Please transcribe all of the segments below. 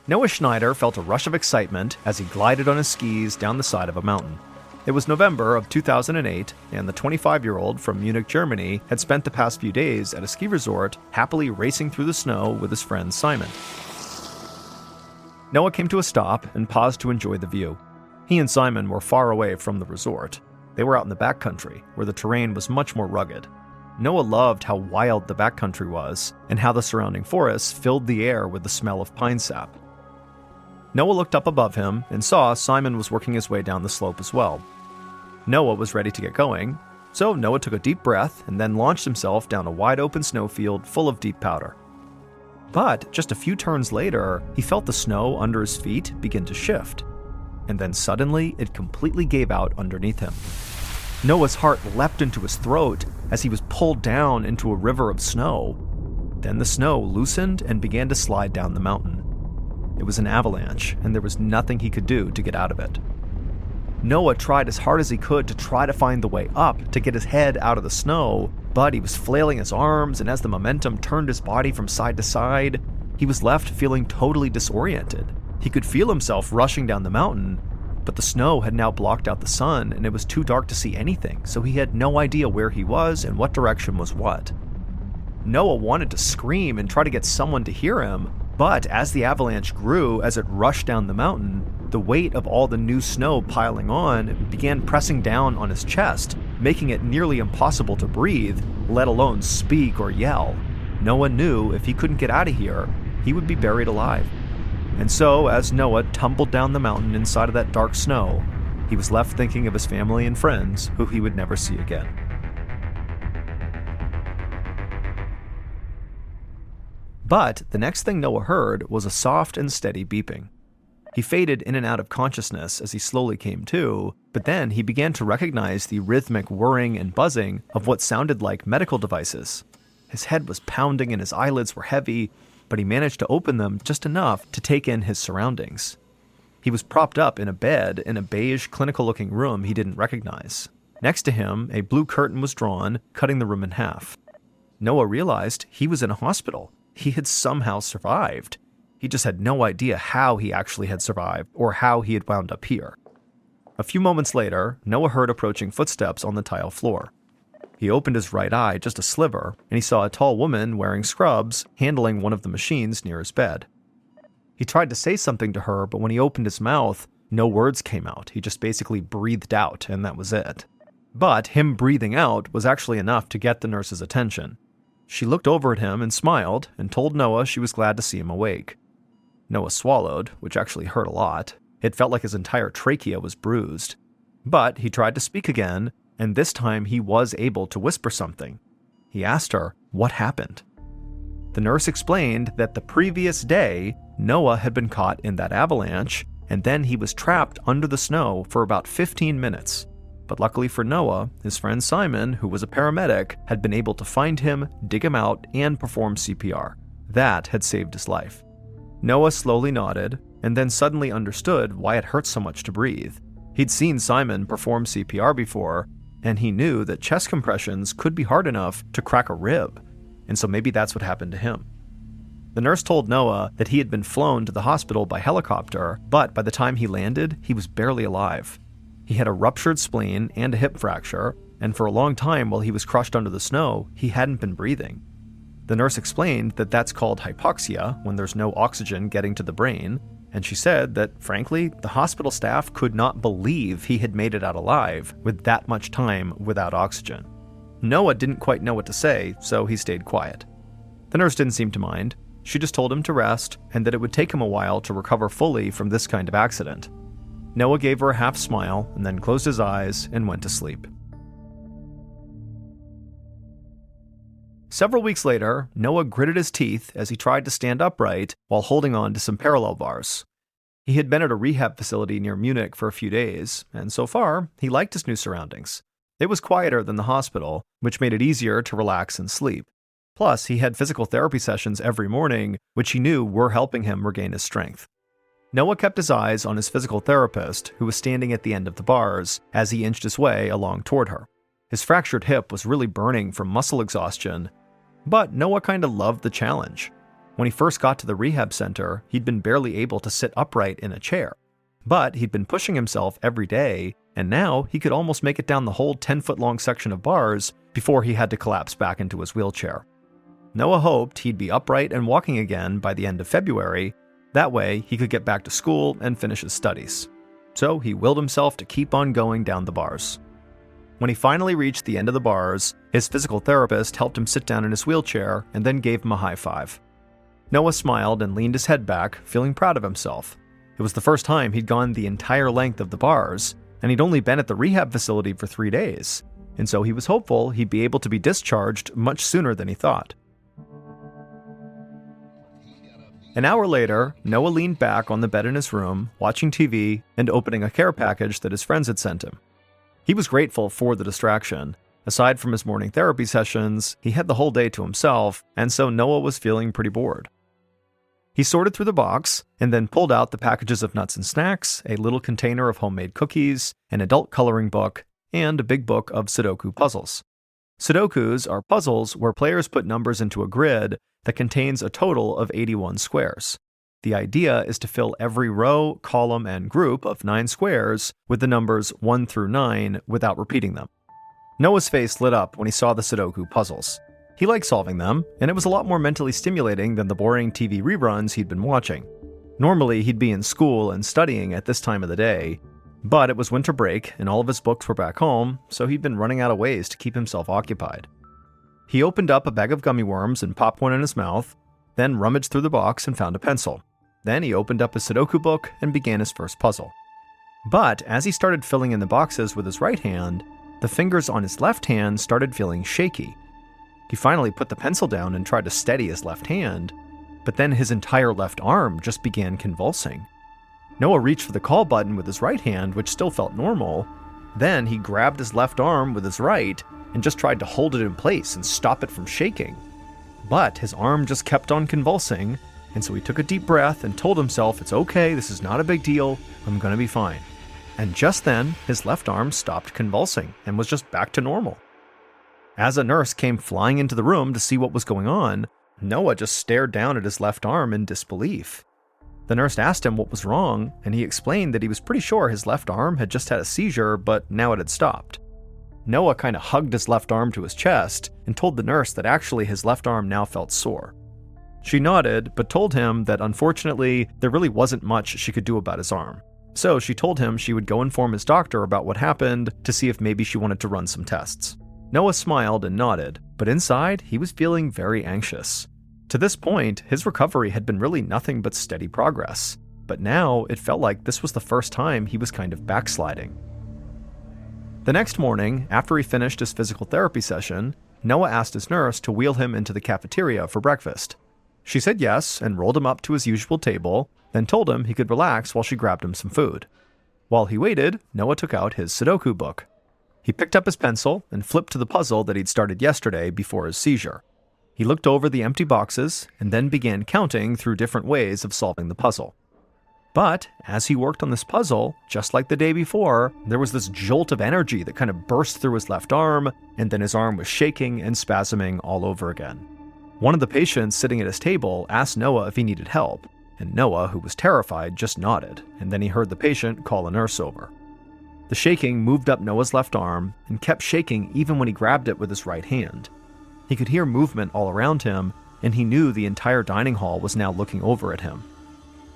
Noah Schneider felt a rush of excitement as he glided on his skis down the side of a mountain. It was November of 2008, and the 25-year-old from Munich, Germany, had spent the past few days at a ski resort, happily racing through the snow with his friend Simon. Noah came to a stop and paused to enjoy the view. He and Simon were far away from the resort. They were out in the backcountry, where the terrain was much more rugged. Noah loved how wild the backcountry was, and how the surrounding forests filled the air with the smell of pine sap. Noah looked up above him and saw Simon was working his way down the slope as well. Noah was ready to get going, so Noah took a deep breath and then launched himself down a wide-open snowfield full of deep powder. But just a few turns later, he felt the snow under his feet begin to shift, and then suddenly it completely gave out underneath him. Noah's heart leapt into his throat as he was pulled down into a river of snow. Then the snow loosened and began to slide down the mountain. It was an avalanche, and there was nothing he could do to get out of it. Noah tried as hard as he could to try to find the way up to get his head out of the snow, but he was flailing his arms, and as the momentum turned his body from side to side, he was left feeling totally disoriented. He could feel himself rushing down the mountain, but the snow had now blocked out the sun, and it was too dark to see anything, so he had no idea where he was and what direction was what. Noah wanted to scream and try to get someone to hear him, but as the avalanche grew as it rushed down the mountain, the weight of all the new snow piling on began pressing down on his chest, making it nearly impossible to breathe, let alone speak or yell. Noah knew if he couldn't get out of here, he would be buried alive. And so, as Noah tumbled down the mountain inside of that dark snow, he was left thinking of his family and friends who he would never see again. But the next thing Noah heard was a soft and steady beeping. He faded in and out of consciousness as he slowly came to, but then he began to recognize the rhythmic whirring and buzzing of what sounded like medical devices. His head was pounding and his eyelids were heavy, but he managed to open them just enough to take in his surroundings. He was propped up in a bed in a beige, clinical-looking room he didn't recognize. Next to him, a blue curtain was drawn, cutting the room in half. Noah realized he was in a hospital. He had somehow survived. He just had no idea how he actually had survived or how he had wound up here. A few moments later, Noah heard approaching footsteps on the tile floor. He opened his right eye just a sliver, and he saw a tall woman wearing scrubs handling one of the machines near his bed. He tried to say something to her, but when he opened his mouth, no words came out. He just basically breathed out, and that was it. But him breathing out was actually enough to get the nurse's attention. She looked over at him and smiled and told Noah she was glad to see him awake. Noah swallowed, which actually hurt a lot. It felt like his entire trachea was bruised. But he tried to speak again, and this time he was able to whisper something. He asked her what happened. The nurse explained that the previous day, Noah had been caught in that avalanche, and then he was trapped under the snow for about 15 minutes. But luckily for Noah, his friend Simon, who was a paramedic, had been able to find him, dig him out, and perform CPR. That had saved his life. Noah slowly nodded, and then suddenly understood why it hurt so much to breathe. He'd seen Simon perform CPR before, and he knew that chest compressions could be hard enough to crack a rib, and so maybe that's what happened to him. The nurse told Noah that he had been flown to the hospital by helicopter, but by the time he landed, he was barely alive. He had a ruptured spleen and a hip fracture, and for a long time while he was crushed under the snow, he hadn't been breathing. The nurse explained that that's called hypoxia, when there's no oxygen getting to the brain, and she said that, frankly, the hospital staff could not believe he had made it out alive with that much time without oxygen. Noah didn't quite know what to say, so he stayed quiet. The nurse didn't seem to mind. She just told him to rest, and that it would take him a while to recover fully from this kind of accident. Noah gave her a half smile, and then closed his eyes and went to sleep. Several weeks later, Noah gritted his teeth as he tried to stand upright while holding on to some parallel bars. He had been at a rehab facility near Munich for a few days, and so far, he liked his new surroundings. It was quieter than the hospital, which made it easier to relax and sleep. Plus, he had physical therapy sessions every morning, which he knew were helping him regain his strength. Noah kept his eyes on his physical therapist, who was standing at the end of the bars, as he inched his way along toward her. His fractured hip was really burning from muscle exhaustion, but Noah kinda loved the challenge. When he first got to the rehab center, he'd been barely able to sit upright in a chair. But he'd been pushing himself every day, and now he could almost make it down the whole 10-foot-long section of bars before he had to collapse back into his wheelchair. Noah hoped he'd be upright and walking again by the end of February. That way, he could get back to school and finish his studies. So he willed himself to keep on going down the bars. When he finally reached the end of the bars, his physical therapist helped him sit down in his wheelchair and then gave him a high five. Noah smiled and leaned his head back, feeling proud of himself. It was the first time he'd gone the entire length of the bars, and he'd only been at the rehab facility for 3 days, and so he was hopeful he'd be able to be discharged much sooner than he thought. An hour later, Noah leaned back on the bed in his room, watching TV and opening a care package that his friends had sent him. He was grateful for the distraction. Aside from his morning therapy sessions, he had the whole day to himself, and so Noah was feeling pretty bored. He sorted through the box and then pulled out the packages of nuts and snacks, a little container of homemade cookies, an adult coloring book, and a big book of Sudoku puzzles. Sudokus are puzzles where players put numbers into a grid that contains a total of 81 squares. The idea is to fill every row, column, and group of 9 squares with the numbers 1 through 9 without repeating them. Noah's face lit up when he saw the Sudoku puzzles. He liked solving them, and it was a lot more mentally stimulating than the boring TV reruns he'd been watching. Normally, he'd be in school and studying at this time of the day, but it was winter break and all of his books were back home, so he'd been running out of ways to keep himself occupied. He opened up a bag of gummy worms and popped one in his mouth, then rummaged through the box and found a pencil. Then he opened up his Sudoku book and began his first puzzle. But as he started filling in the boxes with his right hand, the fingers on his left hand started feeling shaky. He finally put the pencil down and tried to steady his left hand, but then his entire left arm just began convulsing. Noah reached for the call button with his right hand, which still felt normal. Then he grabbed his left arm with his right and just tried to hold it in place and stop it from shaking. But his arm just kept on convulsing, and so he took a deep breath and told himself, "It's okay, this is not a big deal, I'm gonna be fine." And just then, his left arm stopped convulsing and was just back to normal. As a nurse came flying into the room to see what was going on, Noah just stared down at his left arm in disbelief. The nurse asked him what was wrong, and he explained that he was pretty sure his left arm had just had a seizure, but now it had stopped. Noah kind of hugged his left arm to his chest and told the nurse that actually his left arm now felt sore. She nodded, but told him that unfortunately, there really wasn't much she could do about his arm. So she told him she would go inform his doctor about what happened to see if maybe she wanted to run some tests. Noah smiled and nodded, but inside, he was feeling very anxious. To this point, his recovery had been really nothing but steady progress, but now it felt like this was the first time he was kind of backsliding. The next morning, after he finished his physical therapy session, Noah asked his nurse to wheel him into the cafeteria for breakfast. She said yes and rolled him up to his usual table, then told him he could relax while she grabbed him some food. While he waited, Noah took out his Sudoku book. He picked up his pencil and flipped to the puzzle that he'd started yesterday before his seizure. He looked over the empty boxes and then began counting through different ways of solving the puzzle. But as he worked on this puzzle, just like the day before, there was this jolt of energy that kind of burst through his left arm, and then his arm was shaking and spasming all over again. One of the patients sitting at his table asked Noah if he needed help, and Noah, who was terrified, just nodded, and then he heard the patient call a nurse over. The shaking moved up Noah's left arm and kept shaking even when he grabbed it with his right hand. He could hear movement all around him, and he knew the entire dining hall was now looking over at him.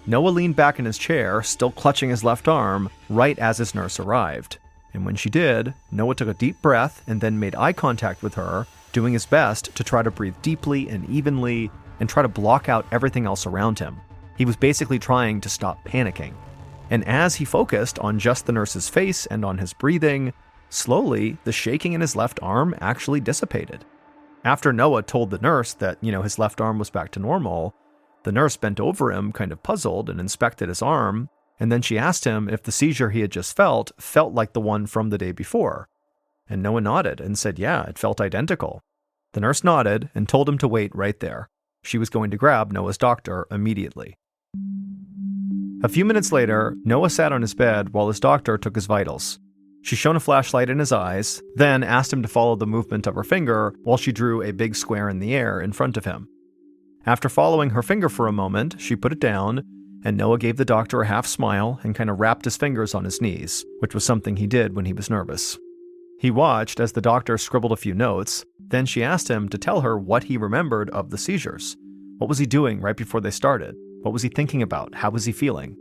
Noah leaned back in his chair, still clutching his left arm, right as his nurse arrived. And when she did, Noah took a deep breath and then made eye contact with her, doing his best to try to breathe deeply and evenly and try to block out everything else around him. He was basically trying to stop panicking. And as he focused on just the nurse's face and on his breathing, slowly the shaking in his left arm actually dissipated. After Noah told the nurse that, his left arm was back to normal, the nurse bent over him, kind of puzzled, and inspected his arm, and then she asked him if the seizure he had just felt like the one from the day before. And Noah nodded and said, yeah, it felt identical. The nurse nodded and told him to wait right there. She was going to grab Noah's doctor immediately. A few minutes later, Noah sat on his bed while his doctor took his vitals. She shone a flashlight in his eyes, then asked him to follow the movement of her finger while she drew a big square in the air in front of him. After following her finger for a moment, she put it down, and Noah gave the doctor a half smile and kind of wrapped his fingers on his knees, which was something he did when he was nervous. He watched as the doctor scribbled a few notes, then she asked him to tell her what he remembered of the seizures. What was he doing right before they started? What was he thinking about? How was he feeling?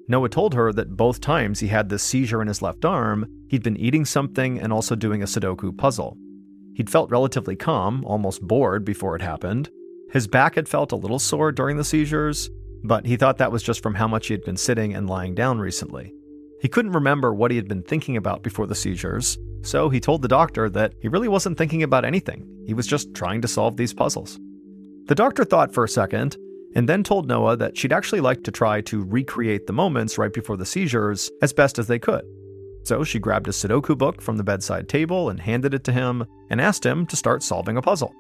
Noah told her that both times he had this seizure in his left arm, he'd been eating something and also doing a Sudoku puzzle. He'd felt relatively calm, almost bored before it happened. His back had felt a little sore during the seizures, but he thought that was just from how much he had been sitting and lying down recently. He couldn't remember what he had been thinking about before the seizures, so he told the doctor that he really wasn't thinking about anything. He was just trying to solve these puzzles. The doctor thought for a second, and then told Noah that she'd actually like to try to recreate the moments right before the seizures as best as they could. So she grabbed a Sudoku book from the bedside table and handed it to him, and asked him to start solving a puzzle.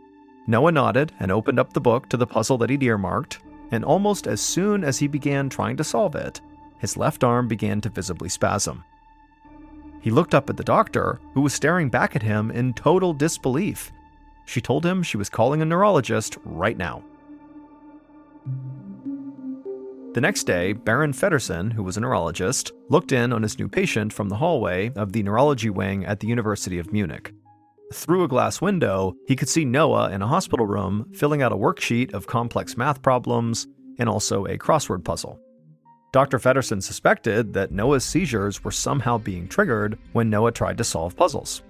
Noah nodded and opened up the book to the puzzle that he'd earmarked, and almost as soon as he began trying to solve it, his left arm began to visibly spasm. He looked up at the doctor, who was staring back at him in total disbelief. She told him she was calling a neurologist right now. The next day, Baron Feddersen, who was a neurologist, looked in on his new patient from the hallway of the neurology wing at the University of Munich. Through a glass window, he could see Noah in a hospital room filling out a worksheet of complex math problems and also a crossword puzzle. Dr. Feddersen suspected that Noah's seizures were somehow being triggered when Noah tried to solve puzzles.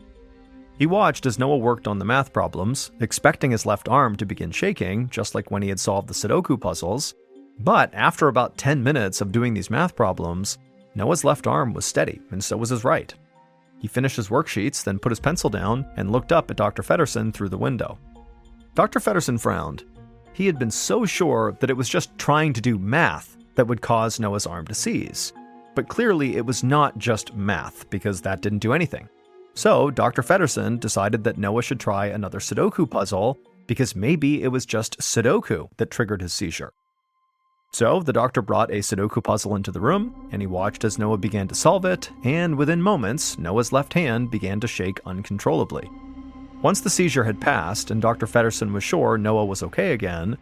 He watched as Noah worked on the math problems, expecting his left arm to begin shaking, just like when he had solved the Sudoku puzzles. But after about 10 minutes of doing these math problems, Noah's left arm was steady, and so was his right. He finished his worksheets, then put his pencil down and looked up at Dr. Feddersen through the window. Dr. Feddersen frowned. He had been so sure that it was just trying to do math that would cause Noah's arm to seize. But clearly it was not just math, because that didn't do anything. So Dr. Feddersen decided that Noah should try another Sudoku puzzle, because maybe it was just Sudoku that triggered his seizure. So the doctor brought a Sudoku puzzle into the room, and he watched as Noah began to solve it, and within moments, Noah's left hand began to shake uncontrollably. Once the seizure had passed and Dr. Feddersen was sure Noah was okay again,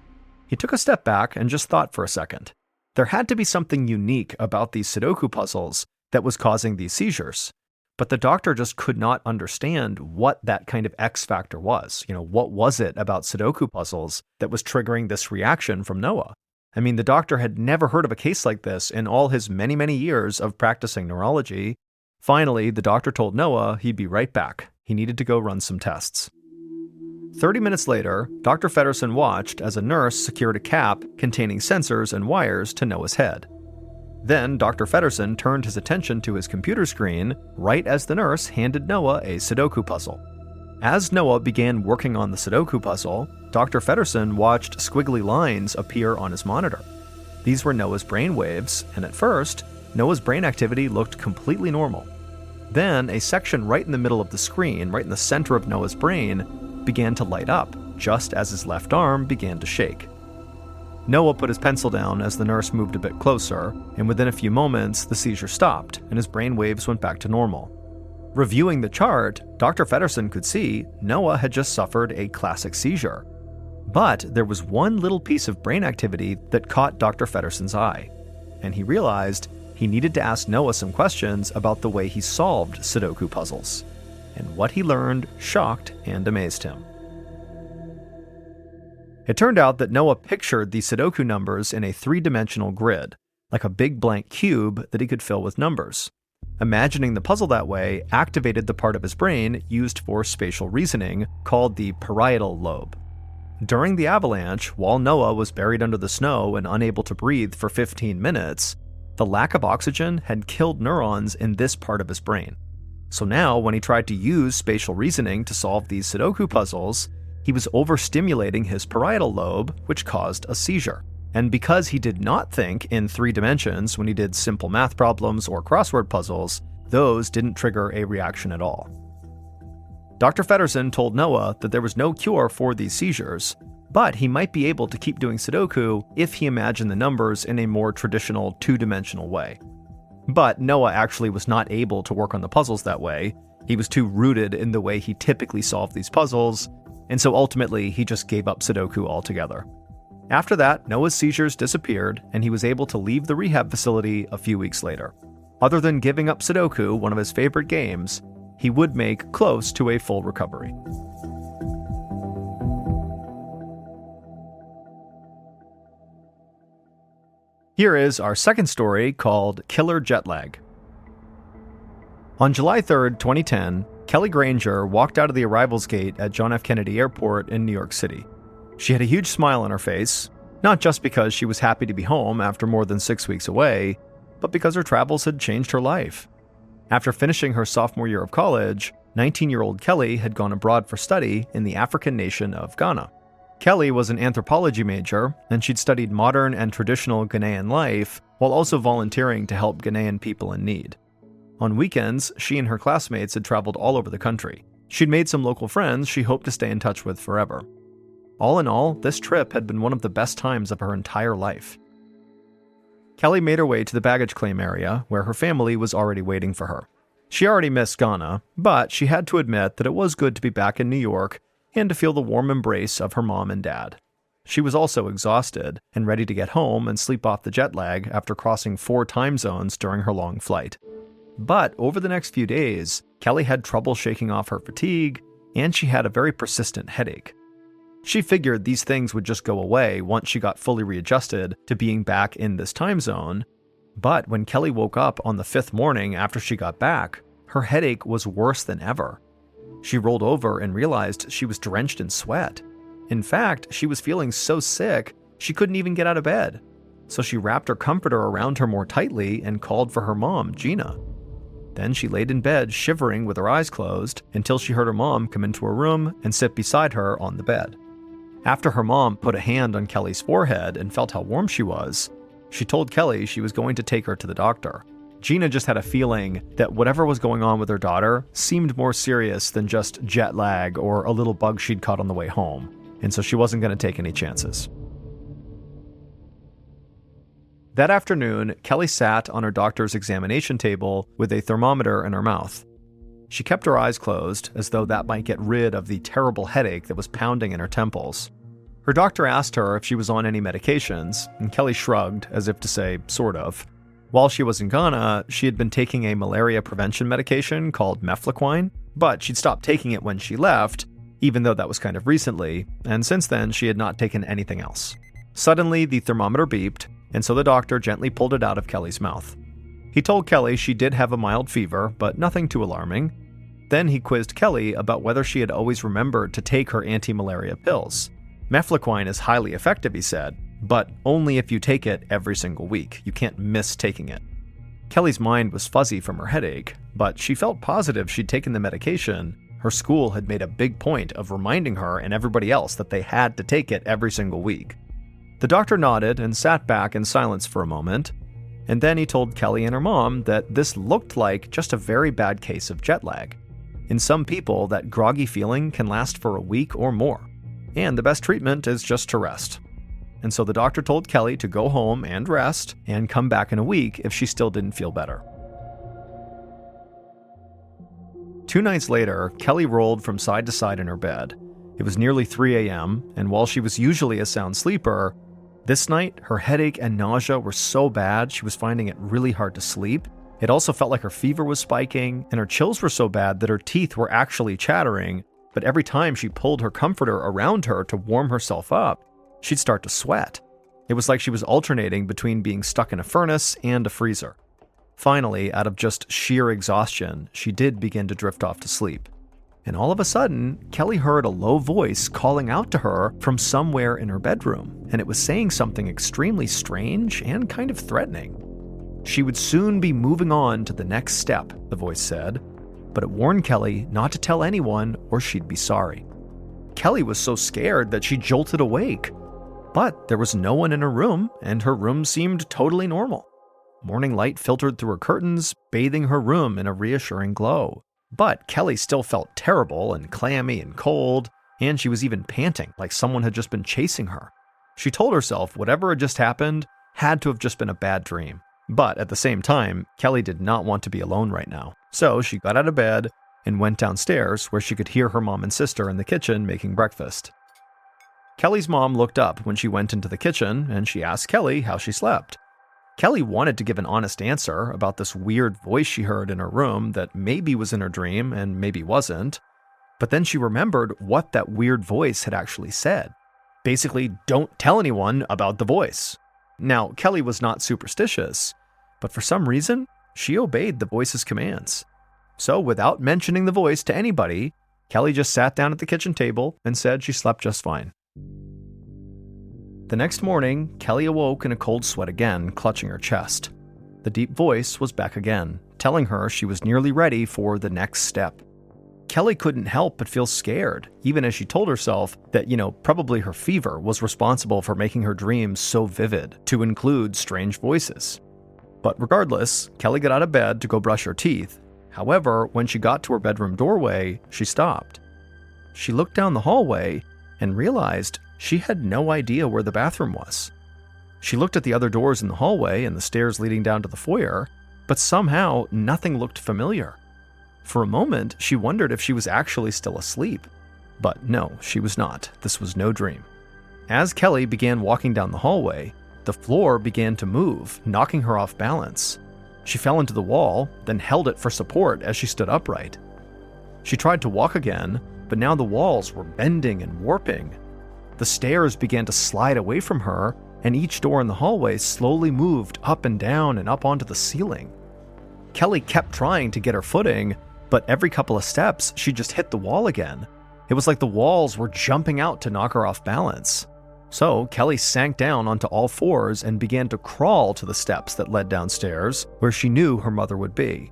he took a step back and just thought for a second. There had to be something unique about these Sudoku puzzles that was causing these seizures, but the doctor just could not understand what that kind of X factor was. What was it about Sudoku puzzles that was triggering this reaction from Noah? I mean, the doctor had never heard of a case like this in all his many, many years of practicing neurology. Finally, the doctor told Noah he'd be right back. He needed to go run some tests. 30 minutes later, Dr. Feddersen watched as a nurse secured a cap containing sensors and wires to Noah's head. Then Dr. Feddersen turned his attention to his computer screen right as the nurse handed Noah a Sudoku puzzle. As Noah began working on the Sudoku puzzle, Dr. Feddersen watched squiggly lines appear on his monitor. These were Noah's brain waves, and at first, Noah's brain activity looked completely normal. Then, a section right in the middle of the screen, right in the center of Noah's brain, began to light up, just as his left arm began to shake. Noah put his pencil down as the nurse moved a bit closer, and within a few moments, the seizure stopped, and his brain waves went back to normal. Reviewing the chart, Dr. Feddersen could see Noah had just suffered a classic seizure. But there was one little piece of brain activity that caught Dr. Feddersen's eye, and he realized he needed to ask Noah some questions about the way he solved Sudoku puzzles. And what he learned shocked and amazed him. It turned out that Noah pictured the Sudoku numbers in a three-dimensional grid, like a big blank cube that he could fill with numbers. Imagining the puzzle that way activated the part of his brain used for spatial reasoning called the parietal lobe. During the avalanche, while Noah was buried under the snow and unable to breathe for 15 minutes, the lack of oxygen had killed neurons in this part of his brain. So now, when he tried to use spatial reasoning to solve these Sudoku puzzles, he was overstimulating his parietal lobe, which caused a seizure. And because he did not think in 3 dimensions when he did simple math problems or crossword puzzles, those didn't trigger a reaction at all. Dr. Feddersen told Noah that there was no cure for these seizures, but he might be able to keep doing Sudoku if he imagined the numbers in a more traditional 2-dimensional way. But Noah actually was not able to work on the puzzles that way. He was too rooted in the way he typically solved these puzzles, and so ultimately he just gave up Sudoku altogether. After that, Noah's seizures disappeared, and he was able to leave the rehab facility a few weeks later. Other than giving up Sudoku, one of his favorite games, he would make close to a full recovery. Here is our second story called Killer Jet Lag. On July 3rd, 2010, Kelly Granger walked out of the arrivals gate at John F. Kennedy Airport in New York City. She had a huge smile on her face, not just because she was happy to be home after more than 6 weeks away, but because her travels had changed her life. After finishing her sophomore year of college, 19-year-old Kelly had gone abroad for study in the African nation of Ghana. Kelly was an anthropology major, and she'd studied modern and traditional Ghanaian life while also volunteering to help Ghanaian people in need. On weekends, she and her classmates had traveled all over the country. She'd made some local friends she hoped to stay in touch with forever. All in all, this trip had been one of the best times of her entire life. Kelly made her way to the baggage claim area, where her family was already waiting for her. She already missed Ghana, but she had to admit that it was good to be back in New York and to feel the warm embrace of her mom and dad. She was also exhausted and ready to get home and sleep off the jet lag after crossing 4 time zones during her long flight. But over the next few days, Kelly had trouble shaking off her fatigue, and she had a very persistent headache. She figured these things would just go away once she got fully readjusted to being back in this time zone, but when Kelly woke up on the 5th morning after she got back, her headache was worse than ever. She rolled over and realized she was drenched in sweat. In fact, she was feeling so sick, she couldn't even get out of bed. So she wrapped her comforter around her more tightly and called for her mom, Gina. Then she laid in bed, shivering with her eyes closed, until she heard her mom come into her room and sit beside her on the bed. After her mom put a hand on Kelly's forehead and felt how warm she was, she told Kelly she was going to take her to the doctor. Gina just had a feeling that whatever was going on with her daughter seemed more serious than just jet lag or a little bug she'd caught on the way home, and so she wasn't going to take any chances. That afternoon, Kelly sat on her doctor's examination table with a thermometer in her mouth. She kept her eyes closed, as though that might get rid of the terrible headache that was pounding in her temples. Her doctor asked her if she was on any medications, and Kelly shrugged, as if to say, sort of. While she was in Ghana, she had been taking a malaria prevention medication called mefloquine, but she'd stopped taking it when she left, even though that was kind of recently, and since then she had not taken anything else. Suddenly, the thermometer beeped, and so the doctor gently pulled it out of Kelly's mouth. He told Kelly she did have a mild fever, but nothing too alarming. Then he quizzed Kelly about whether she had always remembered to take her anti-malaria pills. Mefloquine is highly effective, he said, but only if you take it every single week. You can't miss taking it. Kelly's mind was fuzzy from her headache, but she felt positive she'd taken the medication. Her school had made a big point of reminding her and everybody else that they had to take it every single week. The doctor nodded and sat back in silence for a moment, and then he told Kelly and her mom that this looked like just a very bad case of jet lag. In some people, that groggy feeling can last for a week or more, and the best treatment is just to rest. And so the doctor told Kelly to go home and rest and come back in a week if she still didn't feel better. 2 nights later, Kelly rolled from side to side in her bed. It was nearly 3 a.m., and while she was usually a sound sleeper, this night her headache and nausea were so bad she was finding it really hard to sleep. It also felt like her fever was spiking, and her chills were so bad that her teeth were actually chattering, but every time she pulled her comforter around her to warm herself up, she'd start to sweat. It was like she was alternating between being stuck in a furnace and a freezer. Finally, out of just sheer exhaustion, she did begin to drift off to sleep. And all of a sudden, Kelly heard a low voice calling out to her from somewhere in her bedroom, and it was saying something extremely strange and kind of threatening. She would soon be moving on to the next step, the voice said, but it warned Kelly not to tell anyone or she'd be sorry. Kelly was so scared that she jolted awake. But there was no one in her room, and her room seemed totally normal. Morning light filtered through her curtains, bathing her room in a reassuring glow. But Kelly still felt terrible and clammy and cold, and she was even panting like someone had just been chasing her. She told herself whatever had just happened had to have just been a bad dream. But at the same time, Kelly did not want to be alone right now. So she got out of bed and went downstairs where she could hear her mom and sister in the kitchen making breakfast. Kelly's mom looked up when she went into the kitchen and she asked Kelly how she slept. Kelly wanted to give an honest answer about this weird voice she heard in her room that maybe was in her dream and maybe wasn't, but then she remembered what that weird voice had actually said. Basically, don't tell anyone about the voice. Now, Kelly was not superstitious, but for some reason, she obeyed the voice's commands. So without mentioning the voice to anybody, Kelly just sat down at the kitchen table and said she slept just fine. The next morning, Kelly awoke in a cold sweat again, clutching her chest. The deep voice was back again, telling her she was nearly ready for the next step. Kelly couldn't help but feel scared, even as she told herself that, probably her fever was responsible for making her dreams so vivid, to include strange voices. But regardless, Kelly got out of bed to go brush her teeth. However, when she got to her bedroom doorway, she stopped. She looked down the hallway and realized she had no idea where the bathroom was. She looked at the other doors in the hallway and the stairs leading down to the foyer, but somehow nothing looked familiar. For a moment, she wondered if she was actually still asleep. But no, she was not. This was no dream. As Kelly began walking down the hallway, the floor began to move, knocking her off balance. She fell into the wall, then held it for support as she stood upright. She tried to walk again, but now the walls were bending and warping. The stairs began to slide away from her, and each door in the hallway slowly moved up and down and up onto the ceiling. Kelly kept trying to get her footing, but every couple of steps, she just hit the wall again. It was like the walls were jumping out to knock her off balance. So Kelly sank down onto all fours and began to crawl to the steps that led downstairs, where she knew her mother would be.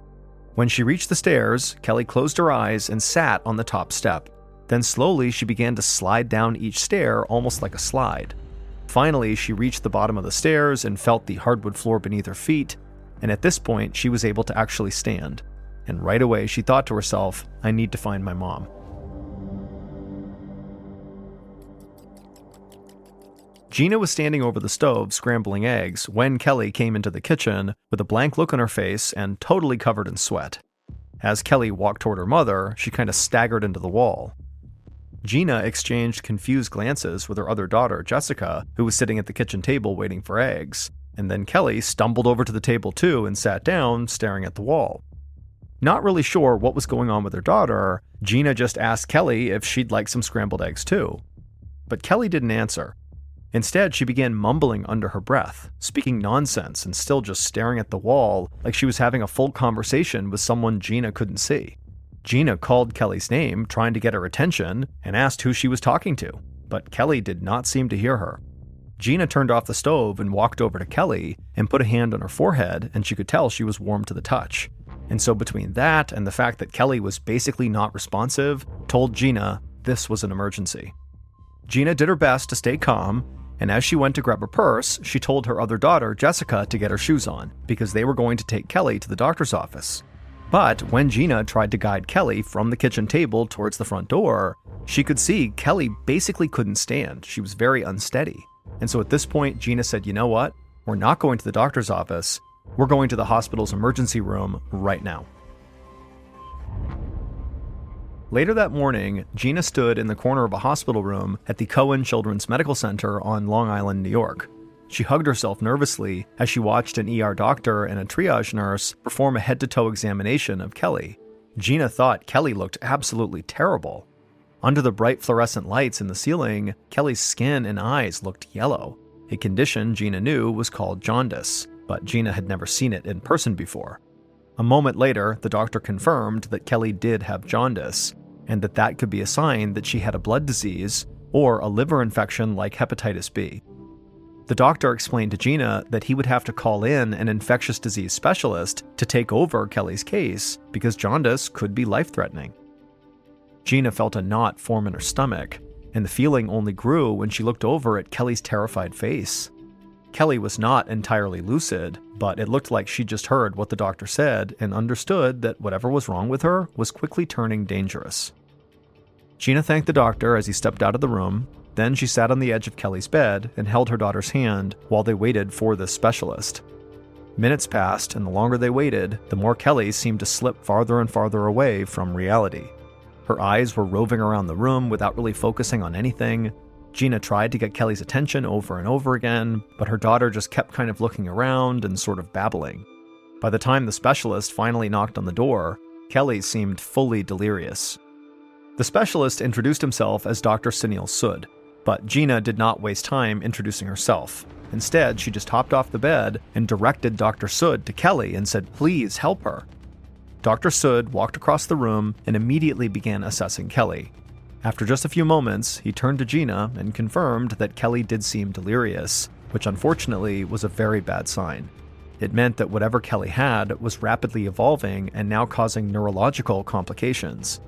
When she reached the stairs, Kelly closed her eyes and sat on the top step. Then slowly she began to slide down each stair almost like a slide. Finally, she reached the bottom of the stairs and felt the hardwood floor beneath her feet, and at this point, she was able to actually stand. And right away, she thought to herself, I need to find my mom. Gina was standing over the stove scrambling eggs when Kelly came into the kitchen with a blank look on her face and totally covered in sweat. As Kelly walked toward her mother, she kind of staggered into the wall. Gina exchanged confused glances with her other daughter, Jessica, who was sitting at the kitchen table waiting for eggs, and then Kelly stumbled over to the table too and sat down, staring at the wall. Not really sure what was going on with her daughter, Gina just asked Kelly if she'd like some scrambled eggs too. But Kelly didn't answer. Instead, she began mumbling under her breath, speaking nonsense and still just staring at the wall like she was having a full conversation with someone Gina couldn't see. Gina called Kelly's name, trying to get her attention, and asked who she was talking to, but Kelly did not seem to hear her. Gina turned off the stove and walked over to Kelly and put a hand on her forehead, and she could tell she was warm to the touch. And so between that and the fact that Kelly was basically not responsive, told Gina this was an emergency. Gina did her best to stay calm, and as she went to grab her purse, she told her other daughter, Jessica, to get her shoes on, because they were going to take Kelly to the doctor's office. But when Gina tried to guide Kelly from the kitchen table towards the front door, she could see Kelly basically couldn't stand. She was very unsteady. And so at this point, Gina said, you know what? We're not going to the doctor's office. We're going to the hospital's emergency room right now. Later that morning, Gina stood in the corner of a hospital room at the Cohen Children's Medical Center on Long Island, New York. She hugged herself nervously as she watched an ER doctor and a triage nurse perform a head-to-toe examination of Kelly. Gina thought Kelly looked absolutely terrible. Under the bright fluorescent lights in the ceiling, Kelly's skin and eyes looked yellow, a condition Gina knew was called jaundice, but Gina had never seen it in person before. A moment later, the doctor confirmed that Kelly did have jaundice, and that could be a sign that she had a blood disease or a liver infection like hepatitis B. The doctor explained to Gina that he would have to call in an infectious disease specialist to take over Kelly's case because jaundice could be life-threatening. Gina felt a knot form in her stomach, and the feeling only grew when she looked over at Kelly's terrified face. Kelly was not entirely lucid, but it looked like she just heard what the doctor said and understood that whatever was wrong with her was quickly turning dangerous. Gina thanked the doctor as he stepped out of the room. Then she sat on the edge of Kelly's bed and held her daughter's hand while they waited for this specialist. Minutes passed, and the longer they waited, the more Kelly seemed to slip farther and farther away from reality. Her eyes were roving around the room without really focusing on anything. Gina tried to get Kelly's attention over and over again, but her daughter just kept kind of looking around and sort of babbling. By the time the specialist finally knocked on the door, Kelly seemed fully delirious. The specialist introduced himself as Dr. Sunil Sood, but Gina did not waste time introducing herself. Instead, she just hopped off the bed and directed Dr. Sood to Kelly and said, "Please help her." Dr. Sood walked across the room and immediately began assessing Kelly. After just a few moments, he turned to Gina and confirmed that Kelly did seem delirious, which unfortunately was a very bad sign. It meant that whatever Kelly had was rapidly evolving and now causing neurological complications.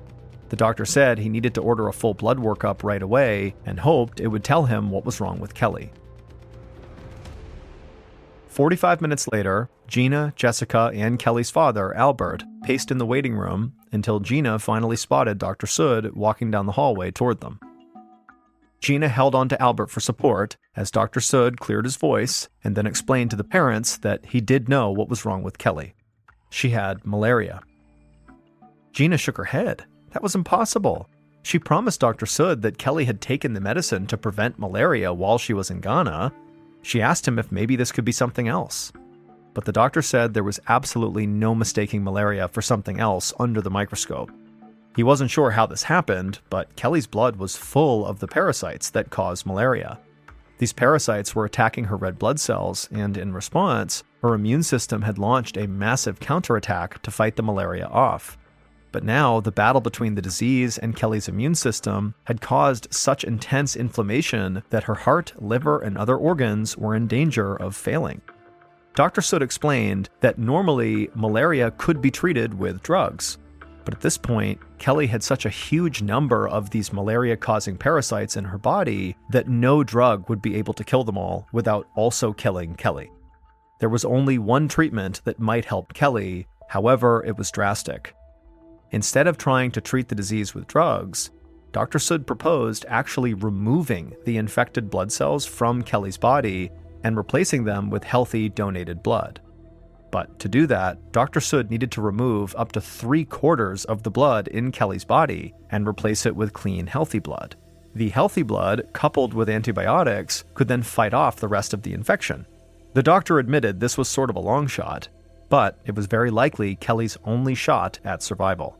The doctor said he needed to order a full blood workup right away and hoped it would tell him what was wrong with Kelly. 45 minutes later, Gina, Jessica, and Kelly's father, Albert, paced in the waiting room until Gina finally spotted Dr. Sood walking down the hallway toward them. Gina held on to Albert for support as Dr. Sood cleared his voice and then explained to the parents that he did know what was wrong with Kelly. She had malaria. Gina shook her head. That was impossible. She promised Dr. Sood that Kelly had taken the medicine to prevent malaria while she was in Ghana. She asked him if maybe this could be something else. But the doctor said there was absolutely no mistaking malaria for something else under the microscope. He wasn't sure how this happened, but Kelly's blood was full of the parasites that cause malaria. These parasites were attacking her red blood cells, and in response, her immune system had launched a massive counterattack to fight the malaria off. But now, the battle between the disease and Kelly's immune system had caused such intense inflammation that her heart, liver, and other organs were in danger of failing. Dr. Sood explained that normally malaria could be treated with drugs. But at this point, Kelly had such a huge number of these malaria-causing parasites in her body that no drug would be able to kill them all without also killing Kelly. There was only one treatment that might help Kelly, however, it was drastic. Instead of trying to treat the disease with drugs, Dr. Sood proposed actually removing the infected blood cells from Kelly's body and replacing them with healthy donated blood. But to do that, Dr. Sood needed to remove up to 3/4 of the blood in Kelly's body and replace it with clean, healthy blood. The healthy blood, coupled with antibiotics, could then fight off the rest of the infection. The doctor admitted this was sort of a long shot, but it was very likely Kelly's only shot at survival.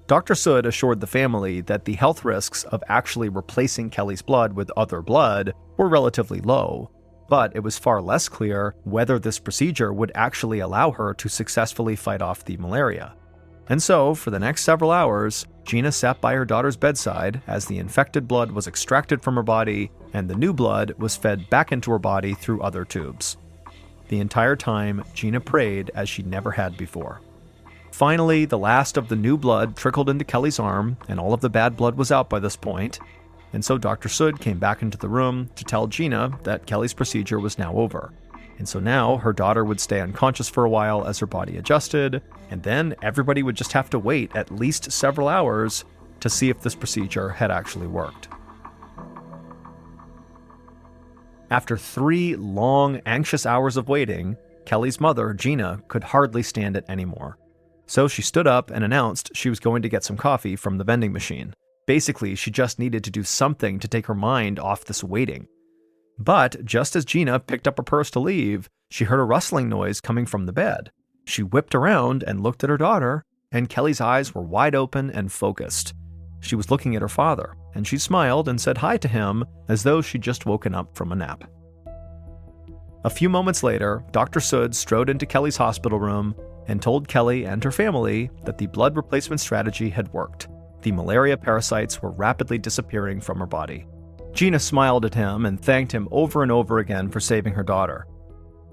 Dr. Sood assured the family that the health risks of actually replacing Kelly's blood with other blood were relatively low, but it was far less clear whether this procedure would actually allow her to successfully fight off the malaria. And so, for the next several hours, Gina sat by her daughter's bedside as the infected blood was extracted from her body and the new blood was fed back into her body through other tubes. The entire time, Gina prayed as she never had before. Finally, the last of the new blood trickled into Kelly's arm, and all of the bad blood was out by this point. And so Dr. Sood came back into the room to tell Gina that Kelly's procedure was now over. And so now her daughter would stay unconscious for a while as her body adjusted, and then everybody would just have to wait at least several hours to see if this procedure had actually worked. After 3 long, anxious hours of waiting, Kelly's mother, Gina, could hardly stand it anymore. So she stood up and announced she was going to get some coffee from the vending machine. Basically, she just needed to do something to take her mind off this waiting. But just as Gina picked up her purse to leave, she heard a rustling noise coming from the bed. She whipped around and looked at her daughter, and Kelly's eyes were wide open and focused. She was looking at her father, and she smiled and said hi to him as though she'd just woken up from a nap. A few moments later, Dr. Sood strode into Kelly's hospital room and told Kelly and her family that the blood replacement strategy had worked. The malaria parasites were rapidly disappearing from her body. Gina smiled at him and thanked him over and over again for saving her daughter.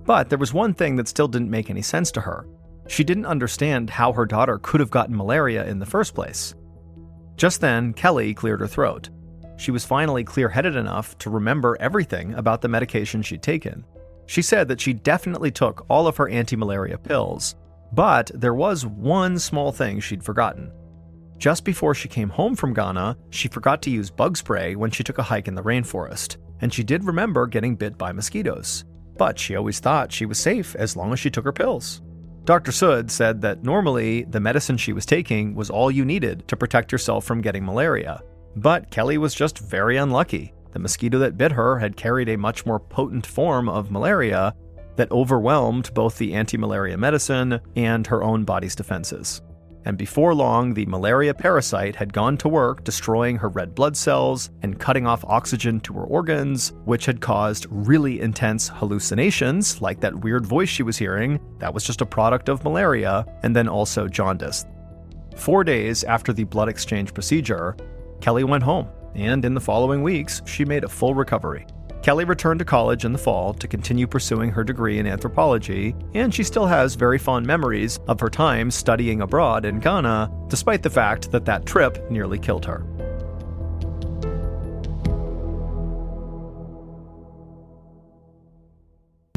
But there was one thing that still didn't make any sense to her. She didn't understand how her daughter could have gotten malaria in the first place. Just then, Kelly cleared her throat. She was finally clear-headed enough to remember everything about the medication she'd taken. She said that she definitely took all of her anti-malaria pills, but there was one small thing she'd forgotten. Just before she came home from Ghana, she forgot to use bug spray when she took a hike in the rainforest, and she did remember getting bit by mosquitoes. But she always thought she was safe as long as she took her pills. Dr. Sood said that normally the medicine she was taking was all you needed to protect yourself from getting malaria. But Kelly was just very unlucky. The mosquito that bit her had carried a much more potent form of malaria that overwhelmed both the anti-malaria medicine and her own body's defenses. And before long, the malaria parasite had gone to work destroying her red blood cells and cutting off oxygen to her organs, which had caused really intense hallucinations, like that weird voice she was hearing. That was just a product of malaria, and then also jaundice. 4 days after the blood exchange procedure, Kelly went home, and in the following weeks, she made a full recovery. Kelly returned to college in the fall to continue pursuing her degree in anthropology, and she still has very fond memories of her time studying abroad in Ghana, despite the fact that that trip nearly killed her.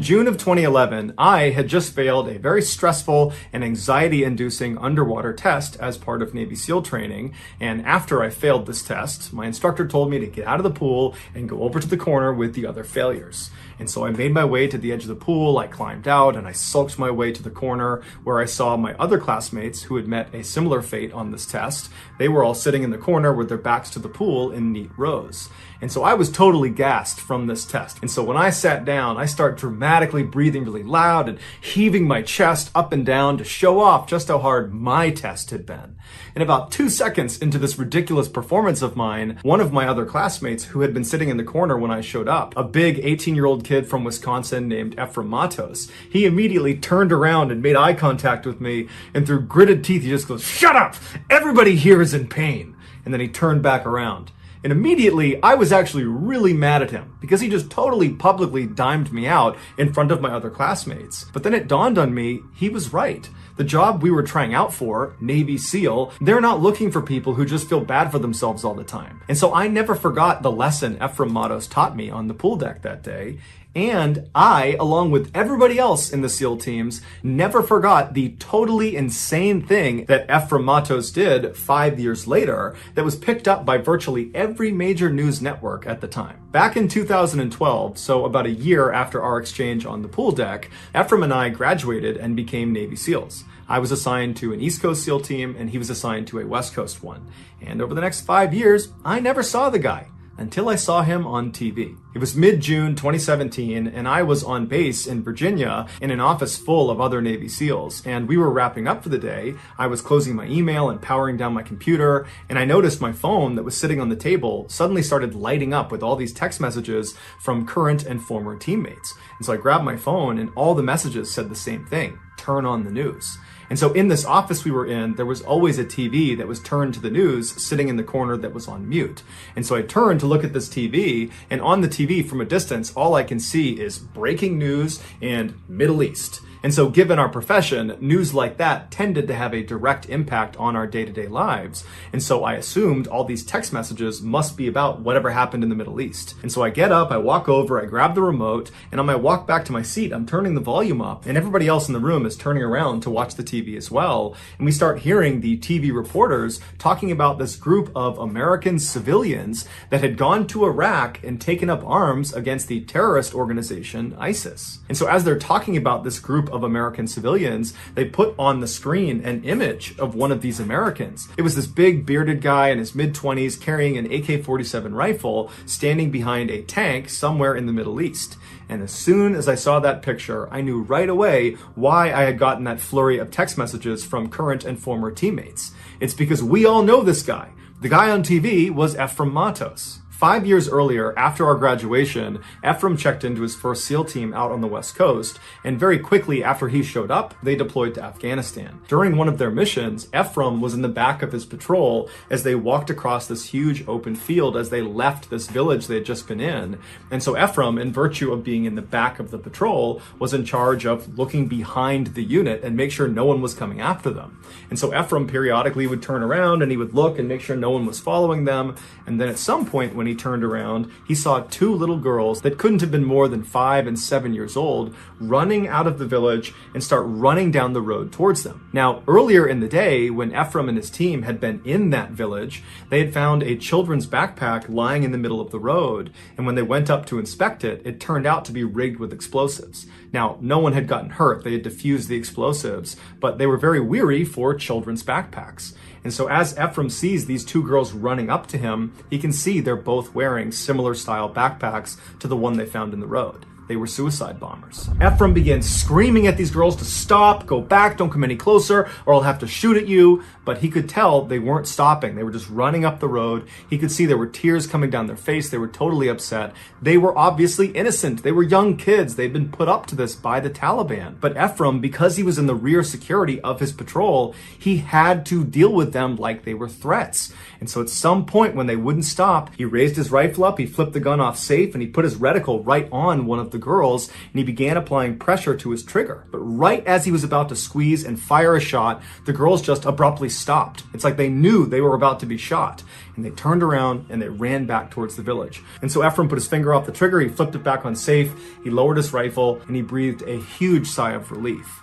June of 2011, I had just failed a very stressful and anxiety-inducing underwater test as part of Navy SEAL training, and after I failed this test, my instructor told me to get out of the pool and go over to the corner with the other failures. And so I made my way to the edge of the pool, I climbed out, and I sulked my way to the corner where I saw my other classmates who had met a similar fate on this test. They were all sitting in the corner with their backs to the pool in neat rows. And so I was totally gassed from this test. And so when I sat down, I started dramatically breathing really loud and heaving my chest up and down to show off just how hard my test had been. And about 2 seconds into this ridiculous performance of mine, one of my other classmates who had been sitting in the corner when I showed up, a big 18-year-old kid from Wisconsin named Ephraim Moss, he immediately turned around and made eye contact with me, and through gritted teeth, he just goes, "Shut up! Everybody here is in pain." And then he turned back around. And immediately, I was actually really mad at him because he just totally publicly dimed me out in front of my other classmates. But then it dawned on me, he was right. The job we were trying out for, Navy SEAL, they're not looking for people who just feel bad for themselves all the time. And so I never forgot the lesson Ephraim Moss taught me on the pool deck that day. And I, along with everybody else in the SEAL teams, never forgot the totally insane thing that Ephraim Moss did 5 years later that was picked up by virtually every major news network at the time. Back in 2012, so about a year after our exchange on the pool deck, Ephraim and I graduated and became Navy SEALs. I was assigned to an East Coast SEAL team and he was assigned to a West Coast one. And over the next 5 years, I never saw the guy until I saw him on TV. It was mid-June 2017, and I was on base in Virginia in an office full of other Navy SEALs, and we were wrapping up for the day. I was closing my email and powering down my computer, and I noticed my phone that was sitting on the table suddenly started lighting up with all these text messages from current and former teammates. And so I grabbed my phone, and all the messages said the same thing: turn on the news. And so in this office we were in, there was always a TV that was turned to the news sitting in the corner that was on mute. And so I turned to look at this TV, and on the TV from a distance, all I can see is breaking news and Middle East. And so given our profession, news like that tended to have a direct impact on our day-to-day lives. And so I assumed all these text messages must be about whatever happened in the Middle East. And so I get up, I walk over, I grab the remote, and on my walk back to my seat, I'm turning the volume up, and everybody else in the room is turning around to watch the TV as well. And we start hearing the TV reporters talking about this group of American civilians that had gone to Iraq and taken up arms against the terrorist organization ISIS. And so as they're talking about this group of American civilians, they put on the screen an image of one of these Americans. It was this big bearded guy in his mid-20s carrying an AK-47 rifle standing behind a tank somewhere in the Middle East. And as soon as I saw that picture, I knew right away why I had gotten that flurry of text messages from current and former teammates. It's because we all know this guy. The guy on TV was Ephraim Moss. 5 years earlier, after our graduation, Ephraim checked into his first SEAL team out on the West Coast, and very quickly after he showed up, they deployed to Afghanistan. During one of their missions, Ephraim was in the back of his patrol as they walked across this huge open field as they left this village they had just been in. And so Ephraim, in virtue of being in the back of the patrol, was in charge of looking behind the unit and make sure no one was coming after them. And so Ephraim periodically would turn around and he would look and make sure no one was following them. And then at some point when he turned around, he saw two little girls that couldn't have been more than 5 and 7 years old running out of the village and start running down the road towards them. Now, earlier in the day, when Ephraim and his team had been in that village, they had found a children's backpack lying in the middle of the road. And when they went up to inspect it, it turned out to be rigged with explosives. Now, no one had gotten hurt. They had defused the explosives, but they were very weary for children's backpacks. And so as Ephraim sees these two girls running up to him, he can see they're both wearing similar style backpacks to the one they found in the road. They were suicide bombers. Ephraim began screaming at these girls to stop, go back, don't come any closer, or I'll have to shoot at you. But he could tell they weren't stopping. They were just running up the road. He could see there were tears coming down their face. They were totally upset. They were obviously innocent. They were young kids. They'd been put up to this by the Taliban. But Ephraim, because he was in the rear security of his patrol, he had to deal with them like they were threats. And so at some point when they wouldn't stop, he raised his rifle up, he flipped the gun off safe, and he put his reticle right on one of the girls, and he began applying pressure to his trigger. But right as he was about to squeeze and fire a shot, the girls just abruptly stopped. It's like they knew they were about to be shot, and they turned around and they ran back towards the village. And so Ephraim put his finger off the trigger, he flipped it back on safe, he lowered his rifle, and he breathed a huge sigh of relief.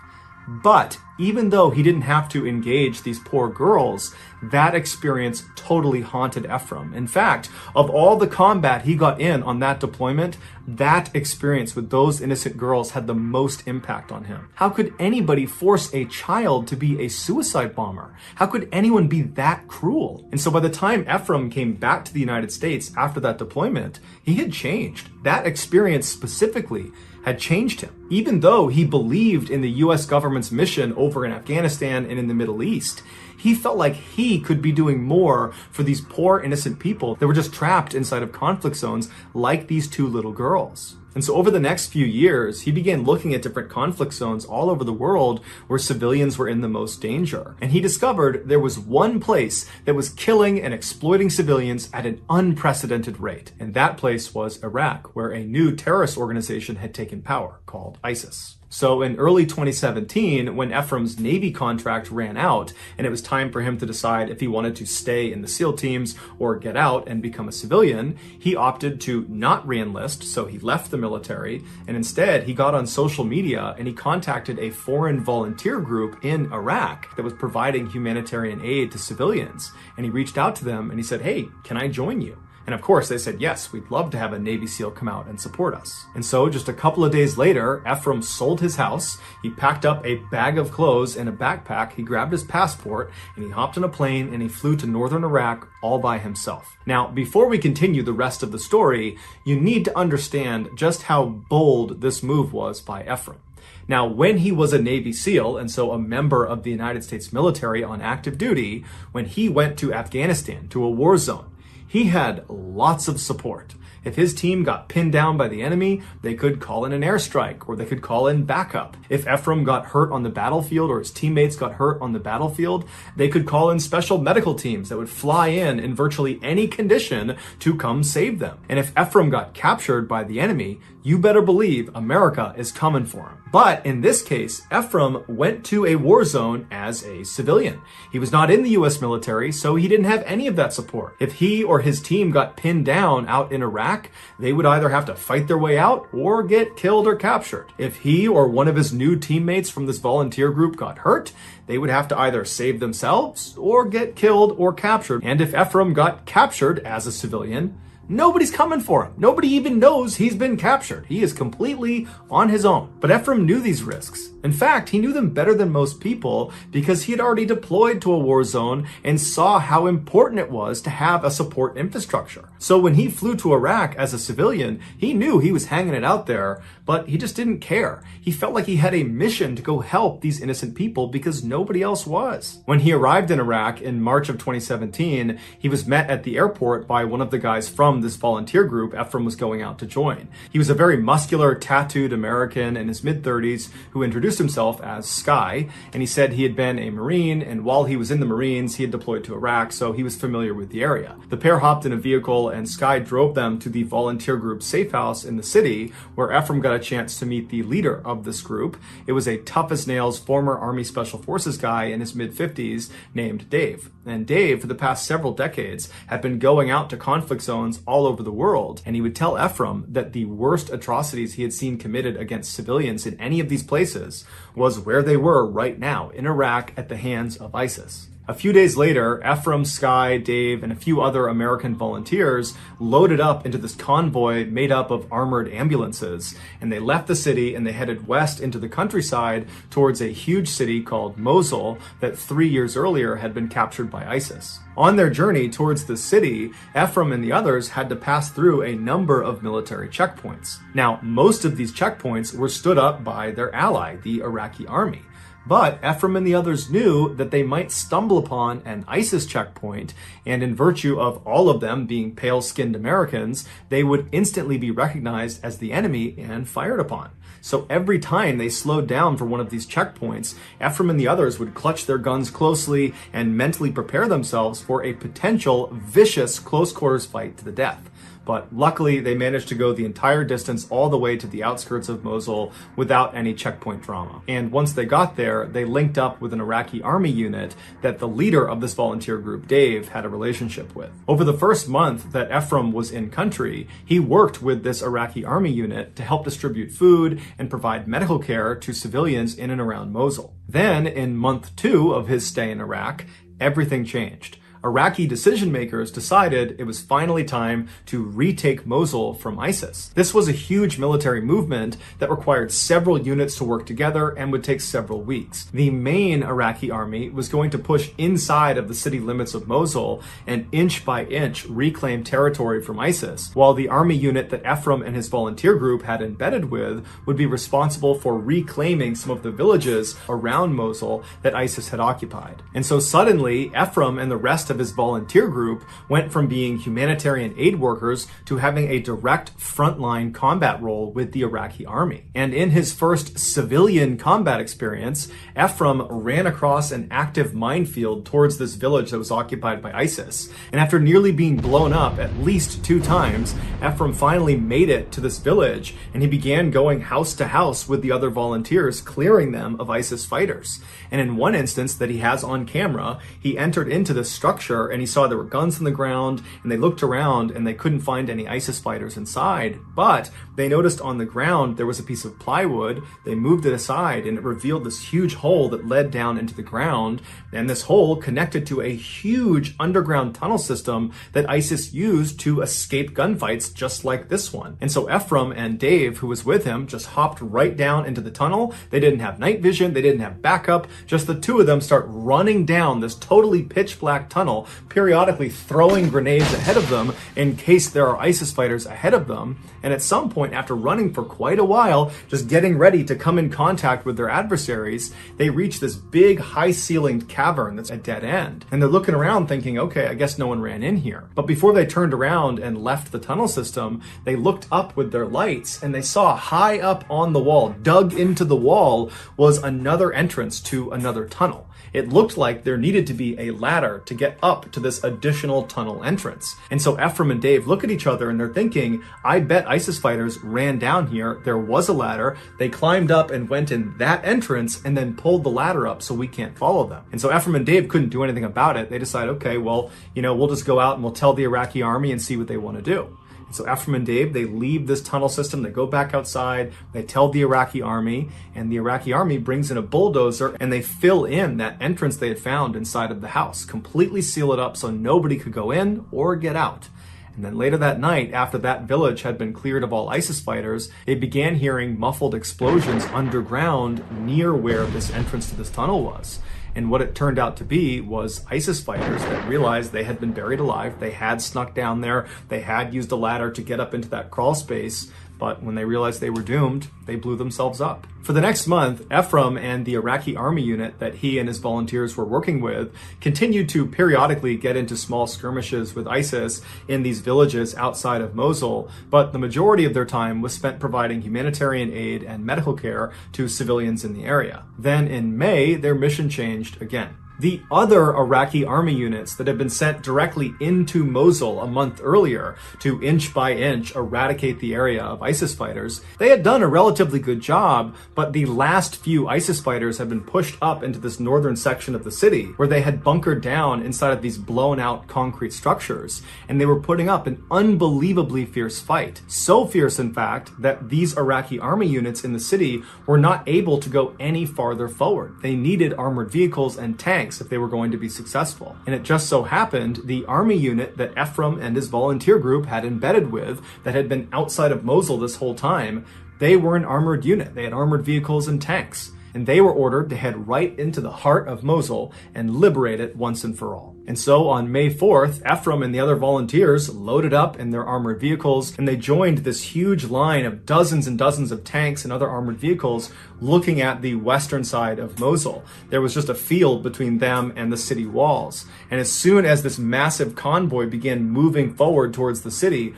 But even though he didn't have to engage these poor girls, that experience totally haunted Ephraim. In fact, of all the combat he got in on that deployment, that experience with those innocent girls had the most impact on him. How could anybody force a child to be a suicide bomber? How could anyone be that cruel? And so by the time Ephraim came back to the United States after that deployment, he had changed. That experience specifically had changed him. Even though he believed in the US government's mission over in Afghanistan and in the Middle East, he felt like he could be doing more for these poor innocent people that were just trapped inside of conflict zones like these two little girls. And so over the next few years, he began looking at different conflict zones all over the world where civilians were in the most danger. And he discovered there was one place that was killing and exploiting civilians at an unprecedented rate. And that place was Iraq, where a new terrorist organization had taken power called ISIS. So in early 2017, when Ephraim's Navy contract ran out and it was time for him to decide if he wanted to stay in the SEAL teams or get out and become a civilian, he opted to not re-enlist, so he left the military, and instead he got on social media and he contacted a foreign volunteer group in Iraq that was providing humanitarian aid to civilians. And he reached out to them and he said, "Hey, can I join you?" And of course, they said, "Yes, we'd love to have a Navy SEAL come out and support us." And so just a couple of days later, Ephraim sold his house, he packed up a bag of clothes and a backpack, he grabbed his passport, and he hopped on a plane and he flew to northern Iraq all by himself. Now, before we continue the rest of the story, you need to understand just how bold this move was by Ephraim. Now, when he was a Navy SEAL, and so a member of the United States military on active duty, when he went to Afghanistan, to a war zone, he had lots of support. If his team got pinned down by the enemy, they could call in an airstrike or they could call in backup. If Ephraim got hurt on the battlefield or his teammates got hurt on the battlefield, they could call in special medical teams that would fly in virtually any condition to come save them. And if Ephraim got captured by the enemy, you better believe America is coming for him. But in this case, Ephraim went to a war zone as a civilian. He was not in the US military, so he didn't have any of that support. If he or his team got pinned down out in Iraq, they would either have to fight their way out or get killed or captured. If he or one of his new teammates from this volunteer group got hurt, they would have to either save themselves or get killed or captured. And if Ephraim got captured as a civilian, nobody's coming for him. Nobody even knows he's been captured. He is completely on his own. But Ephraim knew these risks. In fact, he knew them better than most people because he had already deployed to a war zone and saw how important it was to have a support infrastructure. So when he flew to Iraq as a civilian, he knew he was hanging it out there, but he just didn't care. He felt like he had a mission to go help these innocent people because nobody else was. When he arrived in Iraq in March of 2017, he was met at the airport by one of the guys from this volunteer group Ephraim was going out to join. He was a very muscular, tattooed American in his mid-30s who introduced himself as Sky, and he said he had been a Marine, and while he was in the Marines, he had deployed to Iraq, so he was familiar with the area. The pair hopped in a vehicle, and Sky drove them to the volunteer group's safe house in the city, where Ephraim got a chance to meet the leader of this group. It was a tough-as-nails former Army Special Forces guy in his mid-50s named Dave. And Dave, for the past several decades, had been going out to conflict zones all over the world, and he would tell Ephraim that the worst atrocities he had seen committed against civilians in any of these places was where they were right now, in Iraq, at the hands of ISIS. A few days later, Ephraim, Skye, Dave, and a few other American volunteers loaded up into this convoy made up of armored ambulances, and they left the city and they headed west into the countryside towards a huge city called Mosul that 3 years earlier had been captured by ISIS. On their journey towards the city, Ephraim and the others had to pass through a number of military checkpoints. Now, most of these checkpoints were stood up by their ally, the Iraqi army. But Ephraim and the others knew that they might stumble upon an ISIS checkpoint, and in virtue of all of them being pale-skinned Americans, they would instantly be recognized as the enemy and fired upon. So every time they slowed down for one of these checkpoints, Ephraim and the others would clutch their guns closely and mentally prepare themselves for a potential vicious close-quarters fight to the death. But luckily, they managed to go the entire distance all the way to the outskirts of Mosul without any checkpoint drama. And once they got there, they linked up with an Iraqi army unit that the leader of this volunteer group, Dave, had a relationship with. Over the first month that Ephraim was in country, he worked with this Iraqi army unit to help distribute food and provide medical care to civilians in and around Mosul. Then, in month 2 of his stay in Iraq, everything changed. Iraqi decision makers decided it was finally time to retake Mosul from ISIS. This was a huge military movement that required several units to work together and would take several weeks. The main Iraqi army was going to push inside of the city limits of Mosul and inch by inch reclaim territory from ISIS, while the army unit that Ephraim and his volunteer group had embedded with would be responsible for reclaiming some of the villages around Mosul that ISIS had occupied. And so suddenly, Ephraim and the rest of his volunteer group went from being humanitarian aid workers to having a direct frontline combat role with the Iraqi army. And in his first civilian combat experience, Ephraim ran across an active minefield towards this village that was occupied by ISIS. And after nearly being blown up at least 2 times, Ephraim finally made it to this village, and he began going house to house with the other volunteers, clearing them of ISIS fighters. And in one instance that he has on camera, he entered into this structure and he saw there were guns on the ground, and they looked around and they couldn't find any ISIS fighters inside, but they noticed on the ground there was a piece of plywood. They moved it aside and it revealed this huge hole that led down into the ground, and this hole connected to a huge underground tunnel system that ISIS used to escape gunfights just like this one. And so Ephraim and Dave, who was with him, just hopped right down into the tunnel. They didn't have night vision, they didn't have backup, just the two of them start running down this totally pitch black tunnel, periodically throwing grenades ahead of them in case there are ISIS fighters ahead of them. And at some point, after running for quite a while, just getting ready to come in contact with their adversaries, they reach this big high-ceilinged cavern that's a dead end. And they're looking around thinking, okay, I guess no one ran in here. But before they turned around and left the tunnel system, they looked up with their lights and they saw high up on the wall, dug into the wall, was another entrance to another tunnel. It looked like there needed to be a ladder to get up to this additional tunnel entrance. And so Ephraim and Dave look at each other and they're thinking, I bet ISIS fighters ran down here, there was a ladder, they climbed up and went in that entrance and then pulled the ladder up so we can't follow them. And so Ephraim and Dave couldn't do anything about it. They decide, okay, well, we'll just go out and we'll tell the Iraqi army and see what they want to do. So Ephraim and Dave, they leave this tunnel system, they go back outside, they tell the Iraqi army, and the Iraqi army brings in a bulldozer and they fill in that entrance they had found inside of the house, completely seal it up so nobody could go in or get out. And then later that night, after that village had been cleared of all ISIS fighters, they began hearing muffled explosions underground near where this entrance to this tunnel was. And what it turned out to be was ISIS fighters that realized they had been buried alive. They had snuck down there. They had used a ladder to get up into that crawl space. But when they realized they were doomed, they blew themselves up. For the next month, Ephraim and the Iraqi army unit that he and his volunteers were working with continued to periodically get into small skirmishes with ISIS in these villages outside of Mosul, but the majority of their time was spent providing humanitarian aid and medical care to civilians in the area. Then in May, their mission changed again. The other Iraqi army units that had been sent directly into Mosul a month earlier to inch by inch eradicate the area of ISIS fighters, they had done a relatively good job, but the last few ISIS fighters had been pushed up into this northern section of the city where they had bunkered down inside of these blown out concrete structures, and they were putting up an unbelievably fierce fight. So fierce, in fact, that these Iraqi army units in the city were not able to go any farther forward. They needed armored vehicles and tanks tanks if they were going to be successful. And it just so happened the army unit that Ephraim and his volunteer group had embedded with, that had been outside of Mosul this whole time, they were an armored unit. They had armored vehicles and tanks. And they were ordered to head right into the heart of Mosul and liberate it once and for all. And so on May 4th, Ephraim and the other volunteers loaded up in their armored vehicles, and they joined this huge line of dozens and dozens of tanks and other armored vehicles looking at the western side of Mosul. There was just a field between them and the city walls. And as soon as this massive convoy began moving forward towards the city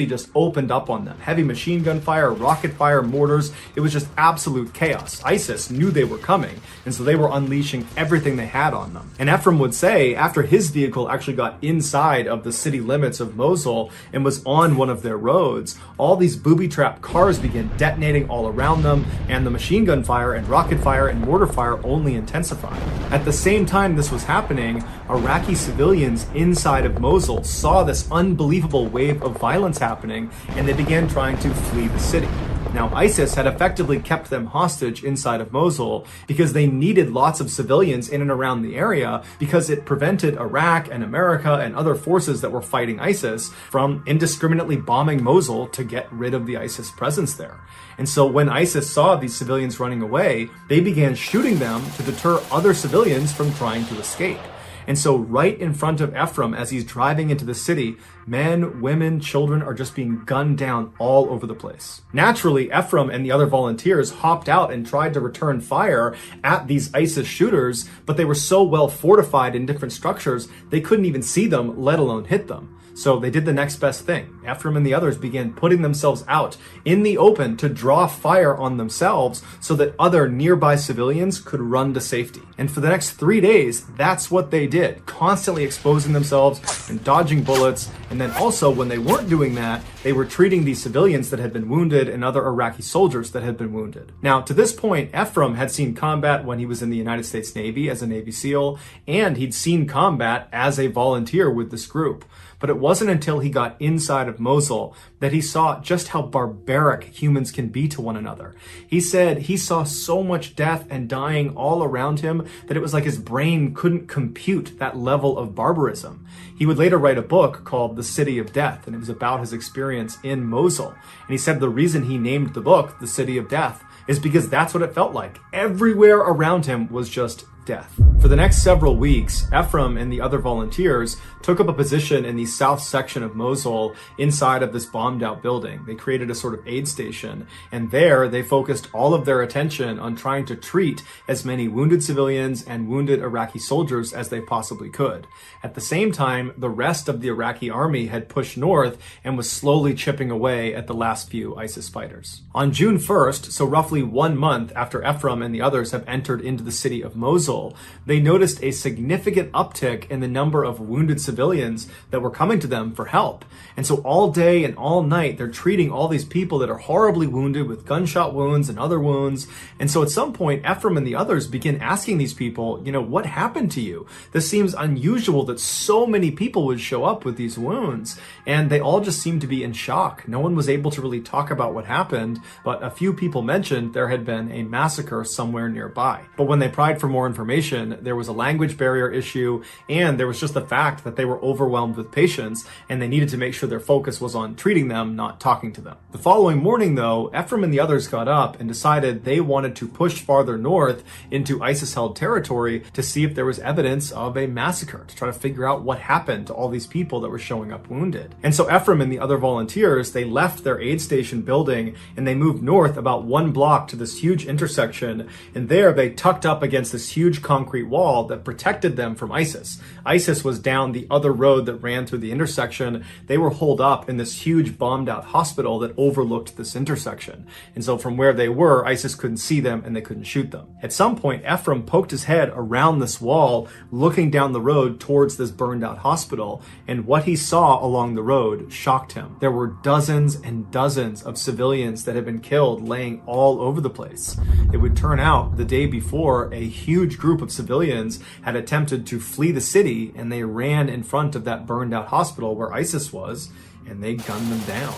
just opened up on them. Heavy machine gun fire, rocket fire, mortars. It was just absolute chaos. ISIS knew they were coming, and so they were unleashing everything they had on them. And Ephraim would say, after his vehicle actually got inside of the city limits of Mosul and was on one of their roads, all these booby-trapped cars began detonating all around them, and the machine gun fire and rocket fire and mortar fire only intensified. At the same time this was happening, Iraqi civilians inside of Mosul saw this unbelievable wave of violence happening, and they began trying to flee the city. Now, ISIS had effectively kept them hostage inside of Mosul because they needed lots of civilians in and around the area, because it prevented Iraq and America and other forces that were fighting ISIS from indiscriminately bombing Mosul to get rid of the ISIS presence there. And so when ISIS saw these civilians running away, they began shooting them to deter other civilians from trying to escape. And so right in front of Ephraim, as he's driving into the city, men, women, children are just being gunned down all over the place. Naturally, Ephraim and the other volunteers hopped out and tried to return fire at these ISIS shooters, but they were so well fortified in different structures, they couldn't even see them, let alone hit them. So they did the next best thing. Ephraim and the others began putting themselves out in the open to draw fire on themselves so that other nearby civilians could run to safety. And for the next 3 days, that's what they did, constantly exposing themselves and dodging bullets. And then also, when they weren't doing that, they were treating these civilians that had been wounded and other Iraqi soldiers that had been wounded. Now, to this point, Ephraim had seen combat when he was in the United States Navy as a Navy SEAL, and he'd seen combat as a volunteer with this group. But it wasn't until he got inside of Mosul that he saw just how barbaric humans can be to one another. He said he saw so much death and dying all around him that it was like his brain couldn't compute that level of barbarism. He would later write a book called The City of Death, and it was about his experience in Mosul. And he said the reason he named the book The City of Death is because that's what it felt like. Everywhere around him was just death. For the next several weeks, Ephraim and the other volunteers took up a position in the south section of Mosul inside of this bombed out building. They created a sort of aid station, and there they focused all of their attention on trying to treat as many wounded civilians and wounded Iraqi soldiers as they possibly could. At the same time, the rest of the Iraqi army had pushed north and was slowly chipping away at the last few ISIS fighters. On June 1st, so roughly 1 month after Ephraim and the others have entered into the city of Mosul, they noticed a significant uptick in the number of wounded civilians that were coming to them for help. And so all day and all night, they're treating all these people that are horribly wounded with gunshot wounds and other wounds. And so at some point, Ephraim and the others begin asking these people, what happened to you? This seems unusual that so many people would show up with these wounds. And they all just seemed to be in shock. No one was able to really talk about what happened, but a few people mentioned there had been a massacre somewhere nearby. But when they pried for more information, there was a language barrier issue, and there was just the fact that they were overwhelmed with patients, and they needed to make sure their focus was on treating them, not talking to them. The following morning, though, Ephraim and the others got up and decided they wanted to push farther north into ISIS-held territory to see if there was evidence of a massacre, to try to figure out what happened to all these people that were showing up wounded. And so Ephraim and the other volunteers, they left their aid station building and they moved north about 1 block to this huge intersection, and there they tucked up against this huge concrete wall that protected them from ISIS. ISIS was down the other road that ran through the intersection. They were holed up in this huge bombed out hospital that overlooked this intersection. And so from where they were, ISIS couldn't see them and they couldn't shoot them. At some point, Ephraim poked his head around this wall, looking down the road towards this burned out hospital, and what he saw along the road shocked him. There were dozens and dozens of civilians that had been killed laying all over the place. It would turn out the day before, a huge group of civilians had attempted to flee the city, and they ran in front of that burned out hospital where ISIS was, and they gunned them down.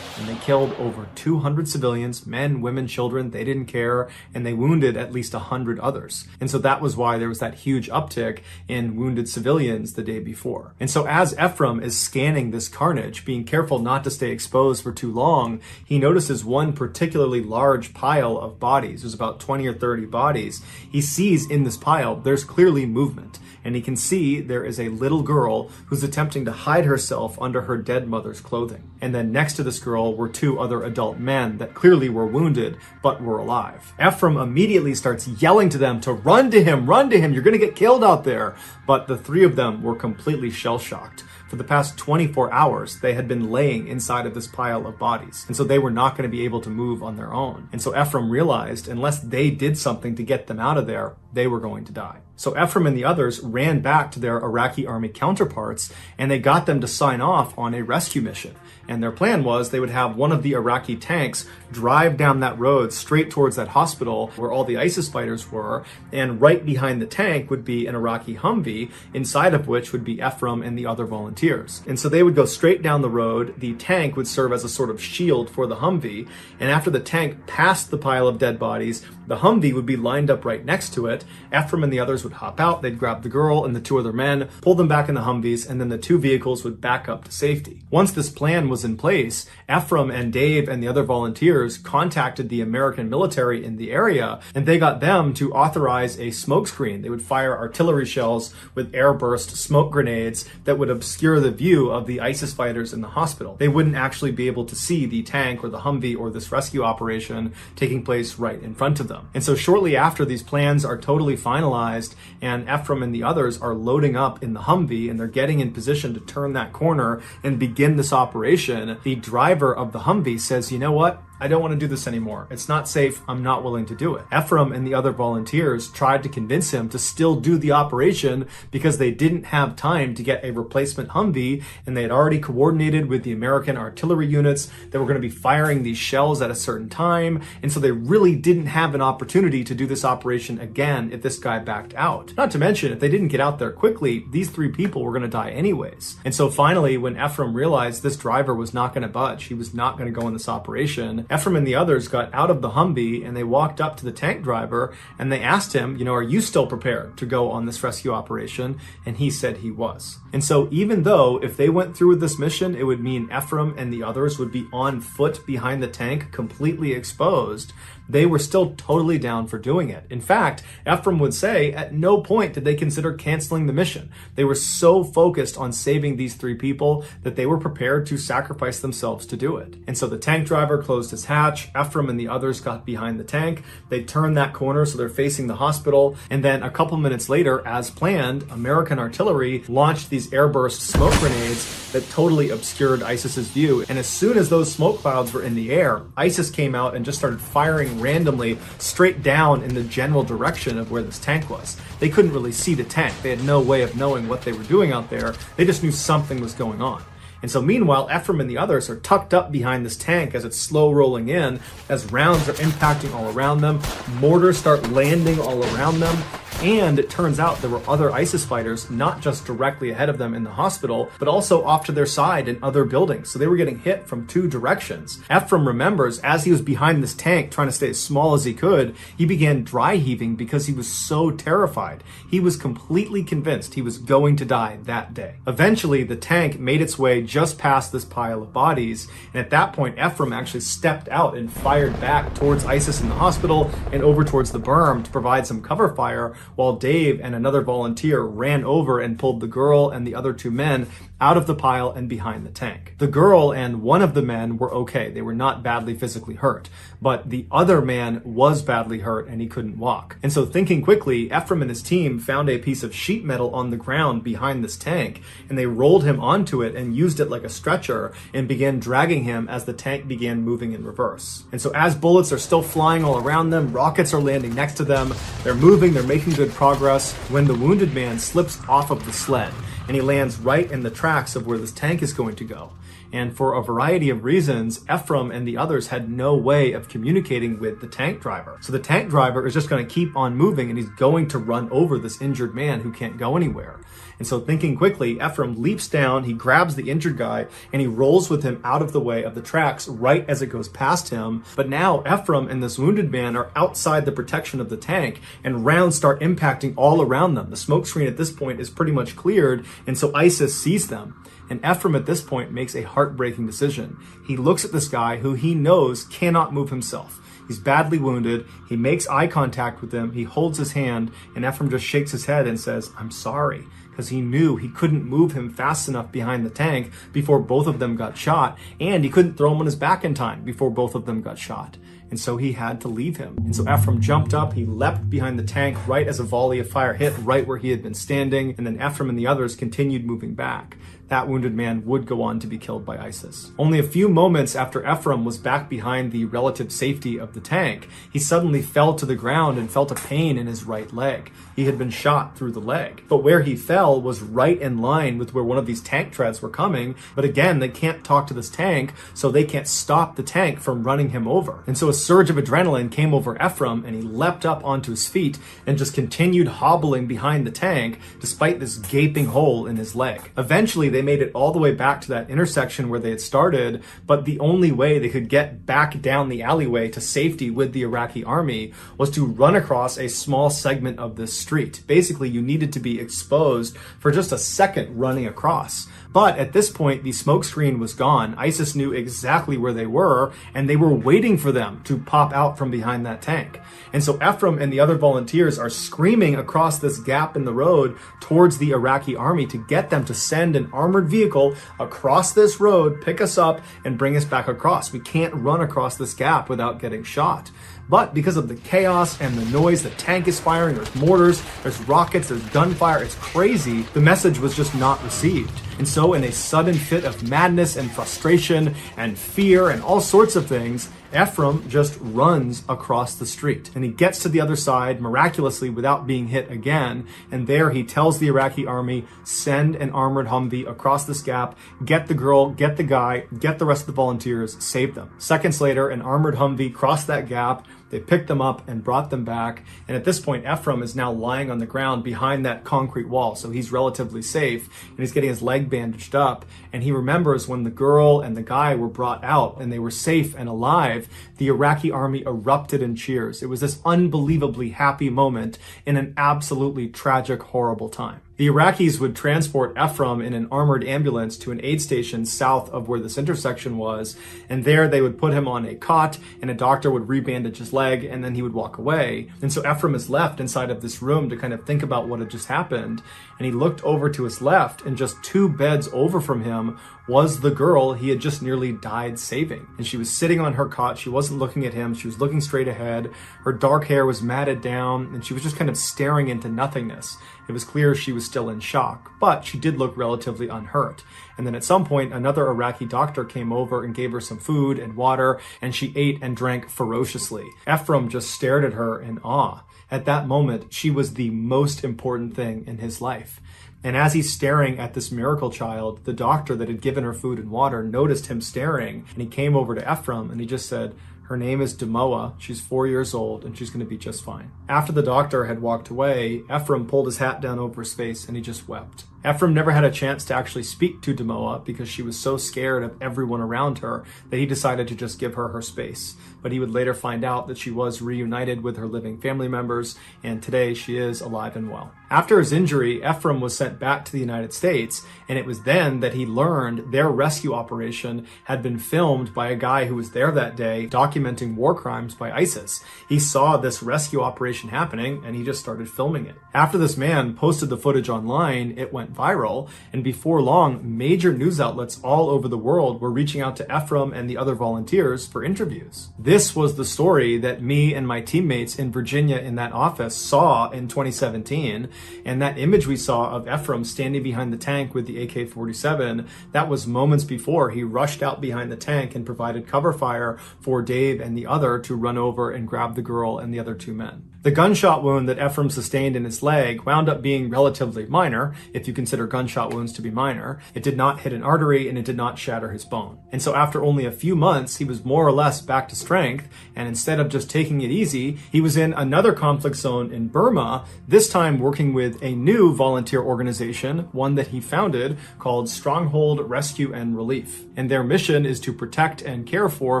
And they killed over 200 civilians, men, women, children, they didn't care, and they wounded at least 100 others. And so that was why there was that huge uptick in wounded civilians the day before. And so as Ephraim is scanning this carnage, being careful not to stay exposed for too long, he notices one particularly large pile of bodies. There's about 20 or 30 bodies. He sees in this pile, there's clearly movement. And he can see there is a little girl who's attempting to hide herself under her dead mother's clothing. And then next to this girl were two other adult men that clearly were wounded, but were alive. Ephraim immediately starts yelling to them to run to him, you're gonna get killed out there. But the three of them were completely shell-shocked. For the past 24 hours, they had been laying inside of this pile of bodies. And so they were not going to be able to move on their own. And so Ephraim realized unless they did something to get them out of there, they were going to die. So Ephraim and the others ran back to their Iraqi army counterparts, and they got them to sign off on a rescue mission. And their plan was they would have one of the Iraqi tanks drive down that road straight towards that hospital where all the ISIS fighters were, and right behind the tank would be an Iraqi Humvee, inside of which would be Ephraim and the other volunteers. And so they would go straight down the road, the tank would serve as a sort of shield for the Humvee, and after the tank passed the pile of dead bodies, the Humvee would be lined up right next to it. Ephraim and the others would hop out, they'd grab the girl and the two other men, pull them back in the Humvees, and then the two vehicles would back up to safety. Once this plan was in place, Ephraim and Dave and the other volunteers contacted the American military in the area, and they got them to authorize a smoke screen. They would fire artillery shells with airburst smoke grenades that would obscure the view of the ISIS fighters in the hospital. They wouldn't actually be able to see the tank or the Humvee or this rescue operation taking place right in front of them. And so shortly after these plans are totally finalized and Ephraim and the others are loading up in the Humvee and they're getting in position to turn that corner and begin this operation, the driver of the Humvee says, you know what? I don't want to do this anymore. It's not safe. I'm not willing to do it. Ephraim and the other volunteers tried to convince him to still do the operation because they didn't have time to get a replacement Humvee, and they had already coordinated with the American artillery units that were going to be firing these shells at a certain time, and so they really didn't have an opportunity to do this operation again if this guy backed out. Not to mention, if they didn't get out there quickly, these three people were going to die anyways. And so finally, when Ephraim realized this driver was not going to budge, he was not going to go in this operation, Ephraim and the others got out of the Humvee and they walked up to the tank driver and they asked him, are you still prepared to go on this rescue operation? And he said he was. And so even though if they went through with this mission, it would mean Ephraim and the others would be on foot behind the tank, completely exposed, they were still totally down for doing it. In fact, Ephraim would say at no point did they consider canceling the mission. They were so focused on saving these three people that they were prepared to sacrifice themselves to do it. And so the tank driver closed his hatch, Ephraim and the others got behind the tank, they turned that corner so they're facing the hospital, and then a couple minutes later, as planned, American artillery launched these airburst smoke grenades that totally obscured ISIS's view. And as soon as those smoke clouds were in the air, ISIS came out and just started firing randomly straight down in the general direction of where this tank was. They couldn't really see the tank. They had no way of knowing what they were doing out there. They just knew something was going on. And so meanwhile, Ephraim and the others are tucked up behind this tank as it's slow rolling in, as rounds are impacting all around them, mortars start landing all around them, and it turns out there were other ISIS fighters, not just directly ahead of them in the hospital, but also off to their side in other buildings. So they were getting hit from two directions. Ephraim remembers as he was behind this tank trying to stay as small as he could, he began dry heaving because he was so terrified. He was completely convinced he was going to die that day. Eventually, the tank made its way just past this pile of bodies, and at that point, Ephraim actually stepped out and fired back towards ISIS in the hospital and over towards the berm to provide some cover fire, while Dave and another volunteer ran over and pulled the girl and the other two men out of the pile and behind the tank. The girl and one of the men were okay. They were not badly physically hurt, but the other man was badly hurt and he couldn't walk. And so thinking quickly, Ephraim and his team found a piece of sheet metal on the ground behind this tank, and they rolled him onto it and used it like a stretcher and began dragging him as the tank began moving in reverse. And so as bullets are still flying all around them, rockets are landing next to them, they're moving, they're making good progress, when the wounded man slips off of the sled and he lands right in the tracks of where this tank is going to go. And for a variety of reasons, Ephraim and the others had no way of communicating with the tank driver. So the tank driver is just going to keep on moving, and he's going to run over this injured man who can't go anywhere. And so thinking quickly, Ephraim leaps down, he grabs the injured guy, and he rolls with him out of the way of the tracks right as it goes past him. But now Ephraim and this wounded man are outside the protection of the tank, and rounds start impacting all around them. The smoke screen at this point is pretty much cleared, and so ISIS sees them. And Ephraim at this point makes a heartbreaking decision. He looks at this guy who he knows cannot move himself. He's badly wounded. He makes eye contact with him. He holds his hand, and Ephraim just shakes his head and says, "I'm sorry," because he knew he couldn't move him fast enough behind the tank before both of them got shot, and he couldn't throw him on his back in time before both of them got shot. And so he had to leave him. And so Ephraim jumped up, he leapt behind the tank right as a volley of fire hit right where he had been standing, and then Ephraim and the others continued moving back. That wounded man would go on to be killed by ISIS. Only a few moments after Ephraim was back behind the relative safety of the tank, he suddenly fell to the ground and felt a pain in his right leg. He had been shot through the leg. But where he fell was right in line with where one of these tank treads were coming. But again, they can't talk to this tank, so they can't stop the tank from running him over. And so a surge of adrenaline came over Ephraim, and he leapt up onto his feet and just continued hobbling behind the tank despite this gaping hole in his leg. Eventually, they made it all the way back to that intersection where they had started, but the only way they could get back down the alleyway to safety with the Iraqi army was to run across a small segment of this street. Basically, you needed to be exposed for just a second running across. But at this point, the smoke screen was gone. ISIS knew exactly where they were, and they were waiting for them to pop out from behind that tank. And so Ephraim and the other volunteers are screaming across this gap in the road towards the Iraqi army to get them to send an armored vehicle across this road, pick us up, and bring us back across. We can't run across this gap without getting shot. But because of the chaos and the noise, the tank is firing, there's mortars, there's rockets, there's gunfire, it's crazy, the message was just not received. And so in a sudden fit of madness and frustration and fear and all sorts of things, Ephraim just runs across the street. And he gets to the other side miraculously without being hit again. And there he tells the Iraqi army, send an armored Humvee across this gap, get the girl, get the guy, get the rest of the volunteers, save them. Seconds later, an armored Humvee crossed that gap. They picked them up and brought them back. And at this point, Ephraim is now lying on the ground behind that concrete wall. So he's relatively safe, and he's getting his leg bandaged up. And he remembers when the girl and the guy were brought out and they were safe and alive, the Iraqi army erupted in cheers. It was this unbelievably happy moment in an absolutely tragic, horrible time. The Iraqis would transport Ephraim in an armored ambulance to an aid station south of where this intersection was, and there they would put him on a cot, and a doctor would rebandage his leg, and then he would walk away. And so Ephraim is left inside of this room to kind of think about what had just happened, and he looked over to his left, and just 2 beds over from him was the girl he had just nearly died saving. And she was sitting on her cot. She wasn't looking at him. She was looking straight ahead. Her dark hair was matted down, and she was just kind of staring into nothingness. It was clear she was still in shock, but she did look relatively unhurt. And then at some point, another Iraqi doctor came over and gave her some food and water, and she ate and drank ferociously. Ephraim just stared at her in awe. At that moment, she was the most important thing in his life. And as he's staring at this miracle child, the doctor that had given her food and water noticed him staring, and he came over to Ephraim and he just said, "Her name is Demoa. She's 4 years old, and she's going to be just fine." After the doctor had walked away, Ephraim pulled his hat down over his face and he just wept. Ephraim never had a chance to actually speak to Demoa because she was so scared of everyone around her that he decided to just give her her space. But he would later find out that she was reunited with her living family members, and today she is alive and well. After his injury, Ephraim was sent back to the United States, and it was then that he learned their rescue operation had been filmed by a guy who was there that day documenting war crimes by ISIS. He saw this rescue operation happening, and he just started filming it. After this man posted the footage online, it went viral, and before long, major news outlets all over the world were reaching out to Ephraim and the other volunteers for interviews. This was the story that me and my teammates in Virginia in that office saw in 2017, and that image we saw of Ephraim standing behind the tank with the AK-47, that was moments before he rushed out behind the tank and provided cover fire for Dave and the other to run over and grab the girl and the other 2 men. The gunshot wound that Ephraim sustained in his leg wound up being relatively minor, if you consider gunshot wounds to be minor. It did not hit an artery and it did not shatter his bone. And so after only a few months, he was more or less back to strength, and instead of just taking it easy, he was in another conflict zone in Burma, this time working with a new volunteer organization, one that he founded called Stronghold Rescue and Relief. And their mission is to protect and care for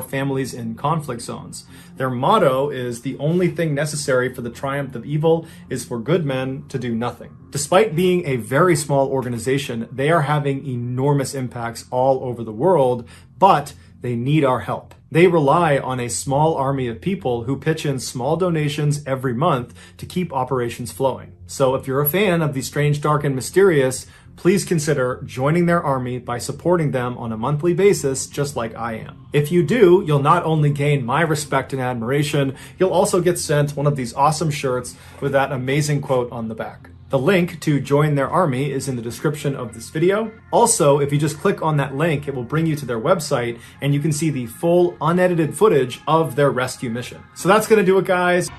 families in conflict zones. Their motto is, "The only thing necessary for the triumph of evil is for good men to do nothing." Despite being a very small organization, they are having enormous impacts all over the world, but they need our help. They rely on a small army of people who pitch in small donations every month to keep operations flowing. So if you're a fan of the strange, dark, and mysterious, please consider joining their army by supporting them on a monthly basis, just like I am. If you do, you'll not only gain my respect and admiration, you'll also get sent one of these awesome shirts with that amazing quote on the back. The link to join their army is in the description of this video. Also, if you just click on that link, it will bring you to their website and you can see the full unedited footage of their rescue mission. So that's gonna do it, guys.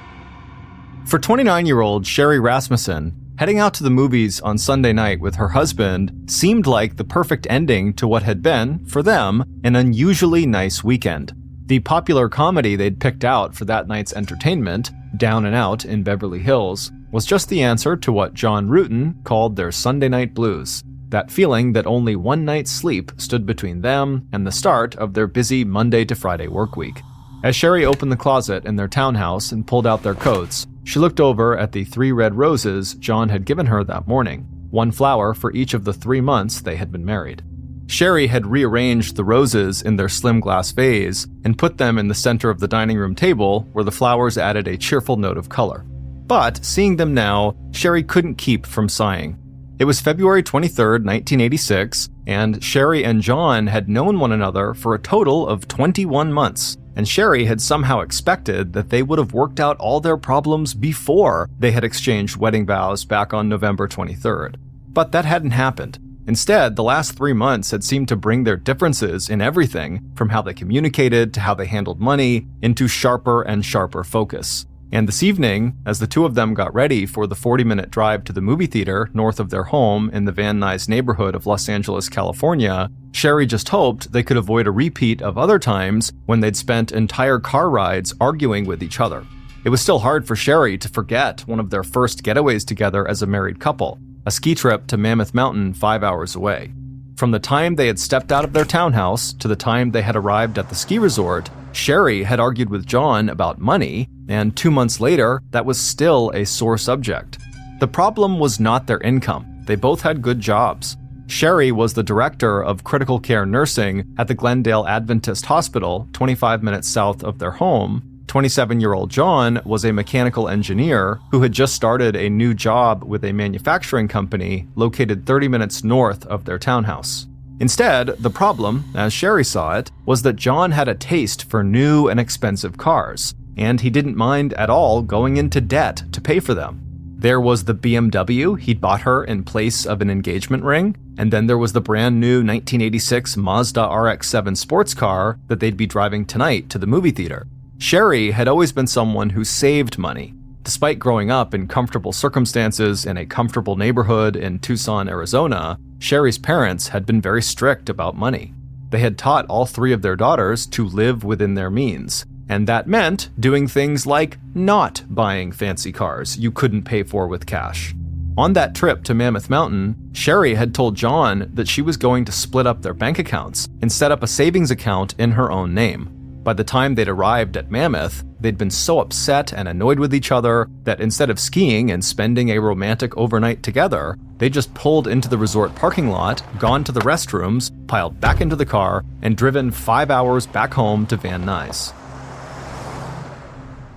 For 29-year-old Sherry Rasmussen, heading out to the movies on Sunday night with her husband seemed like the perfect ending to what had been, for them, an unusually nice weekend. The popular comedy they'd picked out for that night's entertainment, Down and Out in Beverly Hills, was just the answer to what John Ruetten called their Sunday night blues, that feeling that only one night's sleep stood between them and the start of their busy Monday to Friday work week. As Sherry opened the closet in their townhouse and pulled out their coats, she looked over at the 3 red roses John had given her that morning, 1 flower for each of the 3 months they had been married. Sherry had rearranged the roses in their slim glass vase and put them in the center of the dining room table where the flowers added a cheerful note of color. But seeing them now, Sherry couldn't keep from sighing. It was February 23rd, 1986, and Sherry and John had known one another for a total of 21 months. And Sherry had somehow expected that they would have worked out all their problems before they had exchanged wedding vows back on November 23rd. But that hadn't happened. Instead, the last 3 months had seemed to bring their differences in everything, from how they communicated to how they handled money, into sharper and sharper focus. And this evening, as the two of them got ready for the 40-minute drive to the movie theater north of their home in the Van Nuys neighborhood of Los Angeles, California, Sherry just hoped they could avoid a repeat of other times when they'd spent entire car rides arguing with each other. It was still hard for Sherry to forget one of their first getaways together as a married couple, a ski trip to Mammoth Mountain 5 hours away. From the time they had stepped out of their townhouse to the time they had arrived at the ski resort, Sherry had argued with John about money, and 2 months later, that was still a sore subject. The problem was not their income. They both had good jobs. Sherry was the director of critical care nursing at the Glendale Adventist Hospital, 25 minutes south of their home. 27-year-old John was a mechanical engineer who had just started a new job with a manufacturing company located 30 minutes north of their townhouse. Instead, the problem, as Sherry saw it, was that John had a taste for new and expensive cars, and he didn't mind at all going into debt to pay for them. There was the BMW he'd bought her in place of an engagement ring, and then there was the brand new 1986 Mazda RX-7 sports car that they'd be driving tonight to the movie theater. Sherry had always been someone who saved money. Despite growing up in comfortable circumstances in a comfortable neighborhood in Tucson, Arizona, Sherry's parents had been very strict about money. They had taught all 3 of their daughters to live within their means, and that meant doing things like not buying fancy cars you couldn't pay for with cash. On that trip to Mammoth Mountain, Sherry had told John that she was going to split up their bank accounts and set up a savings account in her own name. By the time they'd arrived at Mammoth, they'd been so upset and annoyed with each other that instead of skiing and spending a romantic overnight together, they just pulled into the resort parking lot, gone to the restrooms, piled back into the car, and driven 5 hours back home to Van Nuys.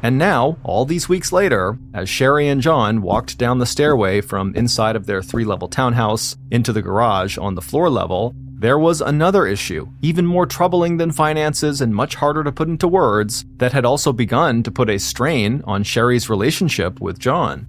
And now, all these weeks later, as Sherry and John walked down the stairway from inside of their 3-level townhouse into the garage on the floor level, there was another issue, even more troubling than finances and much harder to put into words, that had also begun to put a strain on Sherry's relationship with John.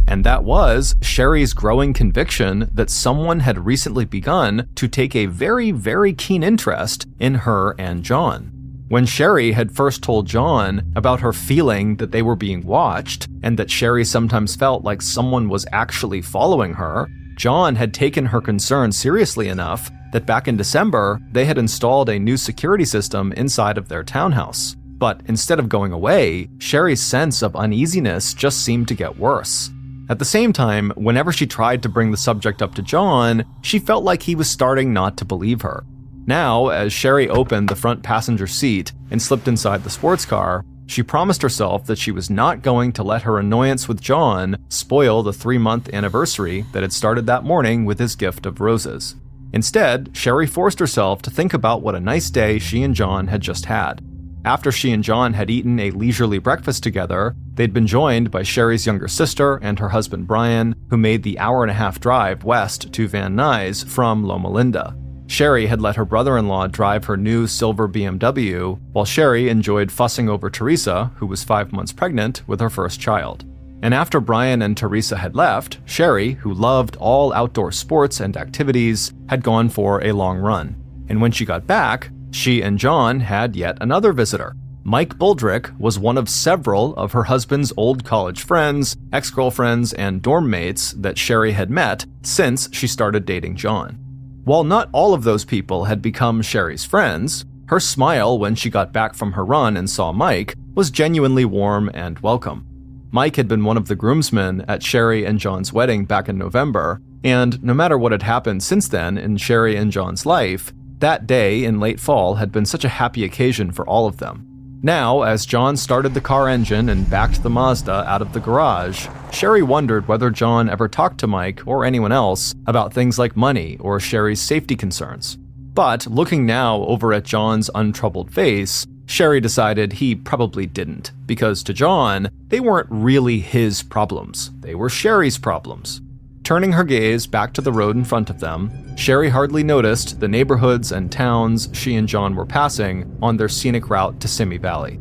And that was Sherry's growing conviction that someone had recently begun to take a very, very keen interest in her and John. When Sherry had first told John about her feeling that they were being watched and that Sherry sometimes felt like someone was actually following her, John had taken her concern seriously enough that back in December, they had installed a new security system inside of their townhouse. But instead of going away, Sherry's sense of uneasiness just seemed to get worse. At the same time, whenever she tried to bring the subject up to John, she felt like he was starting not to believe her. Now, as Sherry opened the front passenger seat and slipped inside the sports car, she promised herself that she was not going to let her annoyance with John spoil the 3-month anniversary that had started that morning with his gift of roses. Instead, Sherry forced herself to think about what a nice day she and John had just had. After she and John had eaten a leisurely breakfast together, they'd been joined by Sherry's younger sister and her husband Brian, who made the hour-and-a-half drive west to Van Nuys from Loma Linda. Sherry had let her brother-in-law drive her new silver BMW, while Sherry enjoyed fussing over Teresa, who was 5 months pregnant with her first child. And after Brian and Teresa had left, Sherry, who loved all outdoor sports and activities, had gone for a long run. And when she got back, she and John had yet another visitor. Mike Buldrick was one of several of her husband's old college friends, ex-girlfriends, and dorm mates that Sherry had met since she started dating John. While not all of those people had become Sherry's friends, her smile when she got back from her run and saw Mike was genuinely warm and welcome. Mike had been one of the groomsmen at Sherry and John's wedding back in November, and no matter what had happened since then in Sherry and John's life, that day in late fall had been such a happy occasion for all of them. Now, as John started the car engine and backed the Mazda out of the garage, Sherry wondered whether John ever talked to Mike or anyone else about things like money or Sherry's safety concerns. But looking now over at John's untroubled face, Sherry decided he probably didn't, because to John, they weren't really his problems. They were Sherry's problems. Turning her gaze back to the road in front of them, Sherry hardly noticed the neighborhoods and towns she and John were passing on their scenic route to Simi Valley.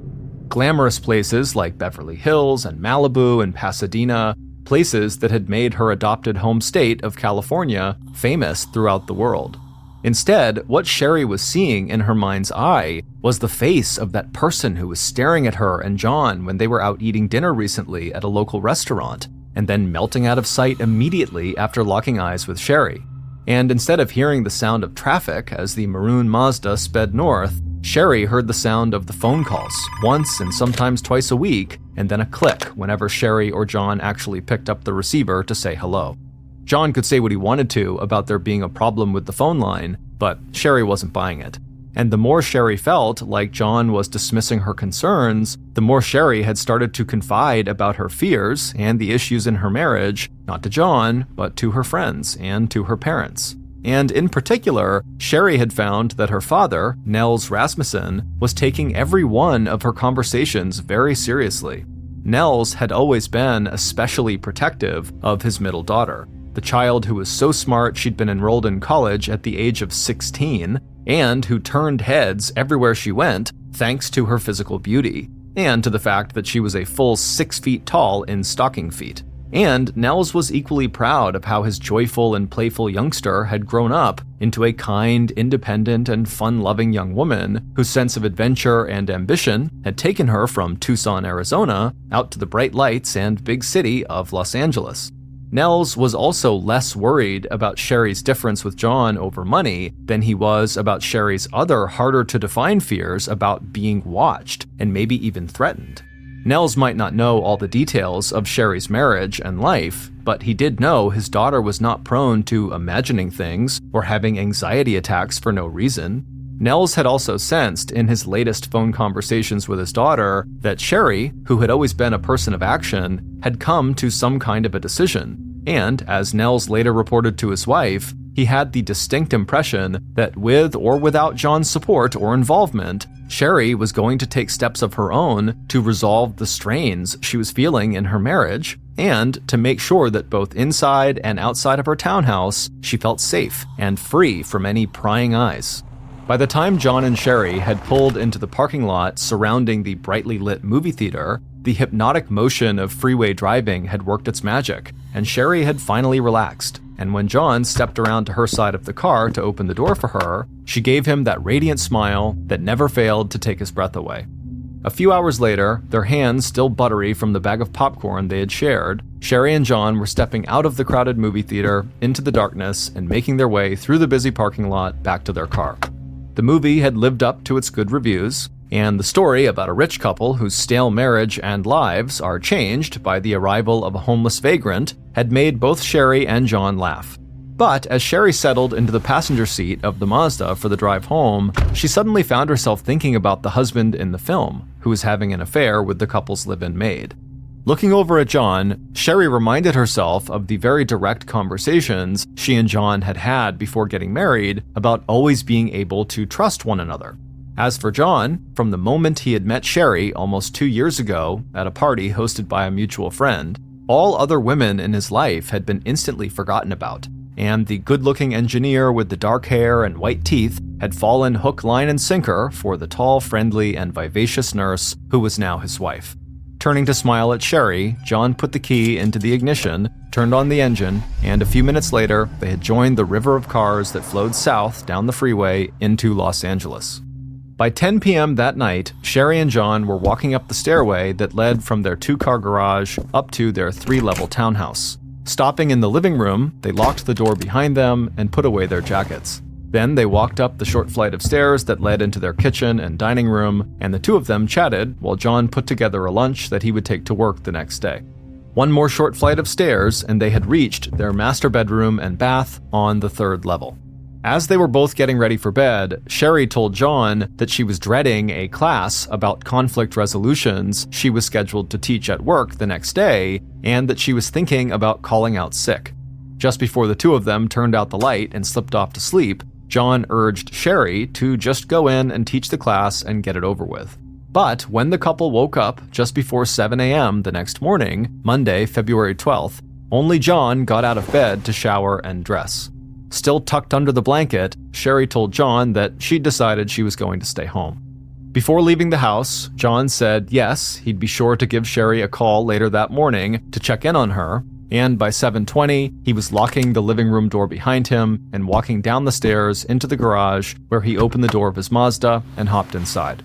Glamorous places like Beverly Hills and Malibu and Pasadena, places that had made her adopted home state of California famous throughout the world. Instead, what Sherry was seeing in her mind's eye was the face of that person who was staring at her and John when they were out eating dinner recently at a local restaurant, and then melting out of sight immediately after locking eyes with Sherry. And instead of hearing the sound of traffic as the maroon Mazda sped north, Sherry heard the sound of the phone calls once and sometimes twice a week, and then a click whenever Sherry or John actually picked up the receiver to say hello. John could say what he wanted to about there being a problem with the phone line, but Sherry wasn't buying it. And the more Sherry felt like John was dismissing her concerns, the more Sherry had started to confide about her fears and the issues in her marriage, not to John, but to her friends and to her parents. And in particular, Sherry had found that her father, Nels Rasmussen, was taking every one of her conversations very seriously. Nels had always been especially protective of his middle daughter, the child who was so smart she'd been enrolled in college at the age of 16, and who turned heads everywhere she went thanks to her physical beauty, and to the fact that she was a full 6 feet tall in stocking feet. And Nels was equally proud of how his joyful and playful youngster had grown up into a kind, independent, and fun-loving young woman whose sense of adventure and ambition had taken her from Tucson, Arizona, out to the bright lights and big city of Los Angeles. Nels was also less worried about Sherry's difference with John over money than he was about Sherry's other harder-to-define fears about being watched and maybe even threatened. Nels might not know all the details of Sherry's marriage and life, but he did know his daughter was not prone to imagining things or having anxiety attacks for no reason. Nels had also sensed in his latest phone conversations with his daughter that Sherry, who had always been a person of action, had come to some kind of a decision. And, as Nels later reported to his wife, he had the distinct impression that with or without John's support or involvement, Sherry was going to take steps of her own to resolve the strains she was feeling in her marriage, and to make sure that both inside and outside of her townhouse, she felt safe and free from any prying eyes. By the time John and Sherry had pulled into the parking lot surrounding the brightly lit movie theater, the hypnotic motion of freeway driving had worked its magic, and Sherry had finally relaxed. and when John stepped around to her side of the car to open the door for her, she gave him that radiant smile that never failed to take his breath away. A few hours later, their hands still buttery from the bag of popcorn they had shared, Sherry and John were stepping out of the crowded movie theater into the darkness and making their way through the busy parking lot back to their car. The movie had lived up to its good reviews, and the story about a rich couple whose stale marriage and lives are changed by the arrival of a homeless vagrant had made both Sherry and John laugh. But as Sherry settled into the passenger seat of the Mazda for the drive home, she suddenly found herself thinking about the husband in the film, who was having an affair with the couple's live-in maid. Looking over at John, Sherry reminded herself of the very direct conversations she and John had had before getting married about always being able to trust one another. As for John, from the moment he had met Sherry almost 2 years ago at a party hosted by a mutual friend, all other women in his life had been instantly forgotten about, and the good-looking engineer with the dark hair and white teeth had fallen hook, line, and sinker for the tall, friendly, and vivacious nurse who was now his wife. Turning to smile at Sherry, John put the key into the ignition, turned on the engine, and a few minutes later, they had joined the river of cars that flowed south down the freeway into Los Angeles. By 10 p.m. that night, Sherry and John were walking up the stairway that led from their 2-car garage up to their 3-level townhouse. Stopping in the living room, they locked the door behind them and put away their jackets. Then they walked up the short flight of stairs that led into their kitchen and dining room, and the two of them chatted while John put together a lunch that he would take to work the next day. One more short flight of stairs, and they had reached their master bedroom and bath on the 3rd level. As they were both getting ready for bed, Sherry told John that she was dreading a class about conflict resolutions she was scheduled to teach at work the next day, and that she was thinking about calling out sick. Just before the two of them turned out the light and slipped off to sleep, John urged Sherry to just go in and teach the class and get it over with. But when the couple woke up just before 7 a.m. the next morning, Monday, February 12th, only John got out of bed to shower and dress. Still tucked under the blanket, Sherry told John that she'd decided she was going to stay home. Before leaving the house, John said yes, he'd be sure to give Sherry a call later that morning to check in on her, and by 7:20, he was locking the living room door behind him and walking down the stairs into the garage where he opened the door of his Mazda and hopped inside.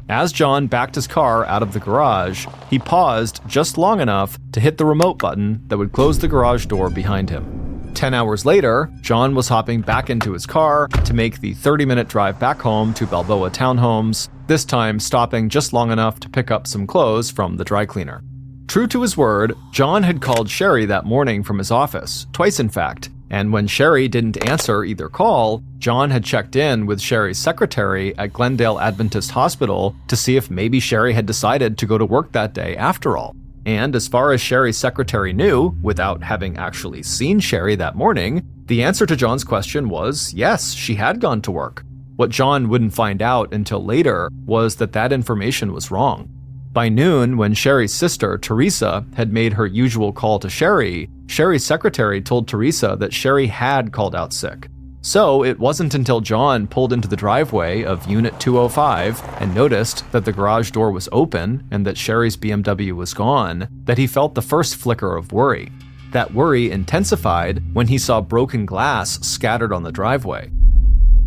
As John backed his car out of the garage, he paused just long enough to hit the remote button that would close the garage door behind him. 10 hours later, John was hopping back into his car to make the 30-minute drive back home to Balboa Townhomes, this time stopping just long enough to pick up some clothes from the dry cleaner. True to his word, John had called Sherry that morning from his office, twice in fact, and when Sherry didn't answer either call, John had checked in with Sherry's secretary at Glendale Adventist Hospital to see if maybe Sherry had decided to go to work that day after all. And as far as Sherry's secretary knew, without having actually seen Sherry that morning, the answer to John's question was yes, she had gone to work. What John wouldn't find out until later was that that information was wrong. By noon, when Sherry's sister, Teresa, had made her usual call to Sherry, Sherry's secretary told Teresa that Sherry had called out sick. So it wasn't until John pulled into the driveway of Unit 205 and noticed that the garage door was open and that Sherry's BMW was gone that he felt the first flicker of worry. That worry intensified when he saw broken glass scattered on the driveway.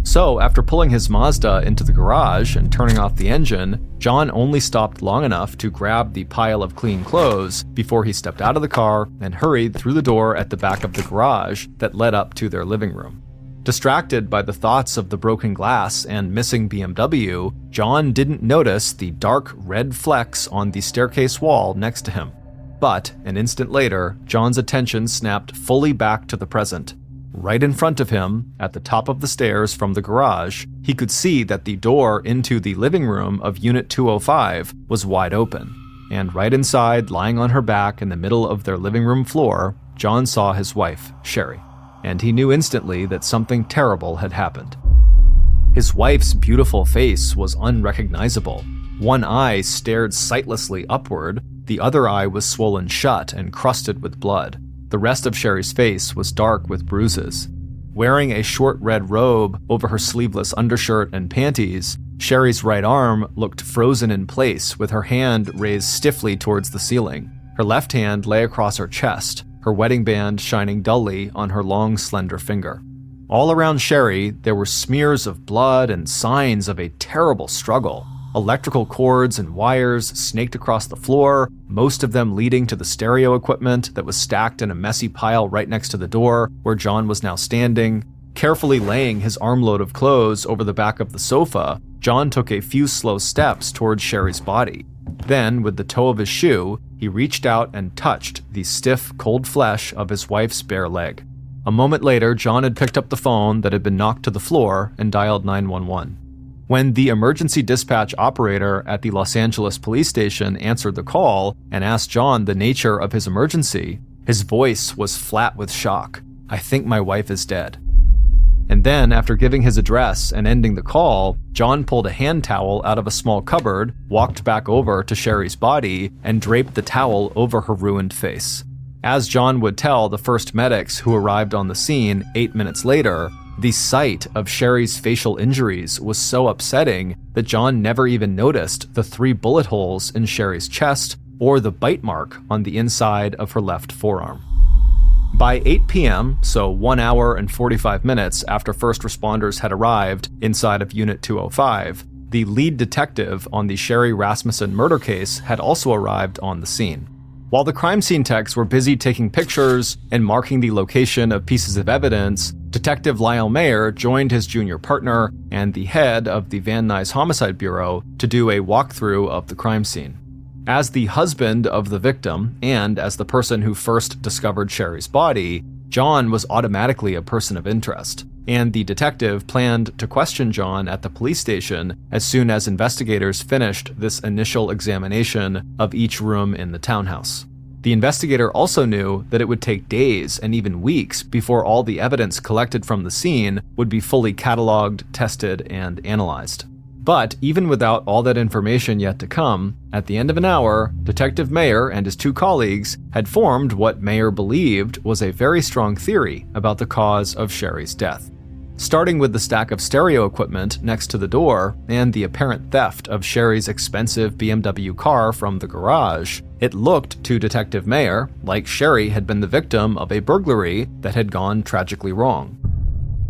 So after pulling his Mazda into the garage and turning off the engine, John only stopped long enough to grab the pile of clean clothes before he stepped out of the car and hurried through the door at the back of the garage that led up to their living room. Distracted by the thoughts of the broken glass and missing BMW, John didn't notice the dark red flecks on the staircase wall next to him. But an instant later, John's attention snapped fully back to the present. Right in front of him, at the top of the stairs from the garage, he could see that the door into the living room of Unit 205 was wide open. And right inside, lying on her back in the middle of their living room floor, John saw his wife, Sherry. And he knew instantly that something terrible had happened. His wife's beautiful face was unrecognizable. One eye stared sightlessly upward, the other eye was swollen shut and crusted with blood. The rest of Sherry's face was dark with bruises. Wearing a short red robe over her sleeveless undershirt and panties, Sherry's right arm looked frozen in place with her hand raised stiffly towards the ceiling. Her left hand lay across her chest, her wedding band shining dully on her long, slender finger. All around Sherry, there were smears of blood and signs of a terrible struggle. Electrical cords and wires snaked across the floor, most of them leading to the stereo equipment that was stacked in a messy pile right next to the door where John was now standing. Carefully laying his armload of clothes over the back of the sofa, John took a few slow steps towards Sherry's body. Then, with the toe of his shoe, he reached out and touched the stiff, cold flesh of his wife's bare leg. A moment later, John had picked up the phone that had been knocked to the floor and dialed 911. When the emergency dispatch operator at the Los Angeles police station answered the call and asked John the nature of his emergency, his voice was flat with shock. "I think my wife is dead." And then, after giving his address and ending the call, John pulled a hand towel out of a small cupboard, walked back over to Sherry's body, and draped the towel over her ruined face. As John would tell the first medics who arrived on the scene 8 minutes later, the sight of Sherry's facial injuries was so upsetting that John never even noticed the 3 bullet holes in Sherry's chest or the bite mark on the inside of her left forearm. By 8 p.m., so 1 hour and 45 minutes after first responders had arrived inside of Unit 205, the lead detective on the Sherry Rasmussen murder case had also arrived on the scene. While the crime scene techs were busy taking pictures and marking the location of pieces of evidence, Detective Lyle Mayer joined his junior partner and the head of the Van Nuys Homicide Bureau to do a walkthrough of the crime scene. As the husband of the victim, and as the person who first discovered Sherry's body, John was automatically a person of interest, and the detective planned to question John at the police station as soon as investigators finished this initial examination of each room in the townhouse. The investigator also knew that it would take days and even weeks before all the evidence collected from the scene would be fully cataloged, tested, and analyzed. But even without all that information yet to come, at the end of an hour, Detective Mayer and his 2 colleagues had formed what Mayer believed was a very strong theory about the cause of Sherry's death. Starting with the stack of stereo equipment next to the door and the apparent theft of Sherry's expensive BMW car from the garage, it looked to Detective Mayer like Sherry had been the victim of a burglary that had gone tragically wrong.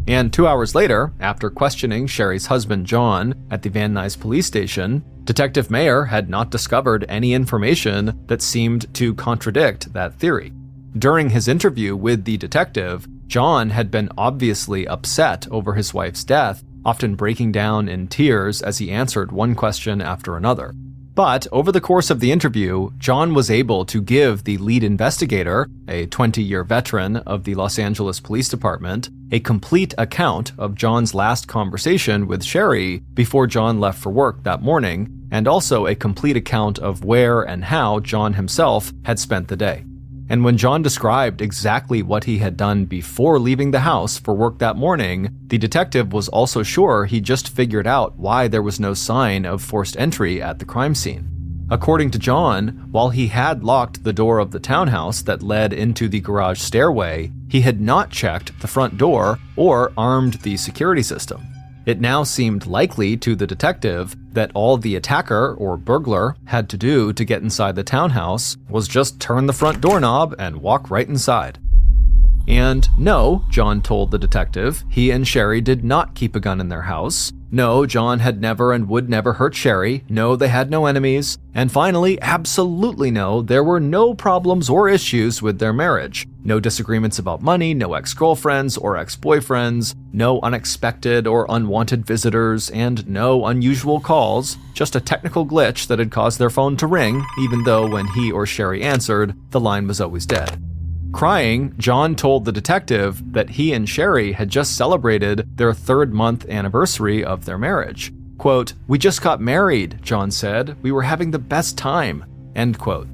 And 2 hours later, after questioning Sherry's husband John at the Van Nuys police station, Detective Mayer had not discovered any information that seemed to contradict that theory. During his interview with the detective, John had been obviously upset over his wife's death, often breaking down in tears as he answered one question after another. But over the course of the interview, John was able to give the lead investigator, a 20-year veteran of the Los Angeles Police Department, a complete account of John's last conversation with Sherry before John left for work that morning, and also a complete account of where and how John himself had spent the day. And when John described exactly what he had done before leaving the house for work that morning, the detective was also sure he just figured out why there was no sign of forced entry at the crime scene. According to John, while he had locked the door of the townhouse that led into the garage stairway, he had not checked the front door or armed the security system. It now seemed likely to the detective that all the attacker or burglar had to do to get inside the townhouse was just turn the front doorknob and walk right inside. And no, John told the detective, he and Sherry did not keep a gun in their house. No, John had never and would never hurt Sherry. No, they had no enemies. And finally, absolutely no, there were no problems or issues with their marriage. No disagreements about money, no ex-girlfriends or ex-boyfriends, no unexpected or unwanted visitors, and no unusual calls, just a technical glitch that had caused their phone to ring, even though when he or Sherry answered, the line was always dead. Crying, John told the detective that he and Sherry had just celebrated their 3rd-month anniversary of their marriage. Quote, "We just got married," John said. "We were having the best time." End quote.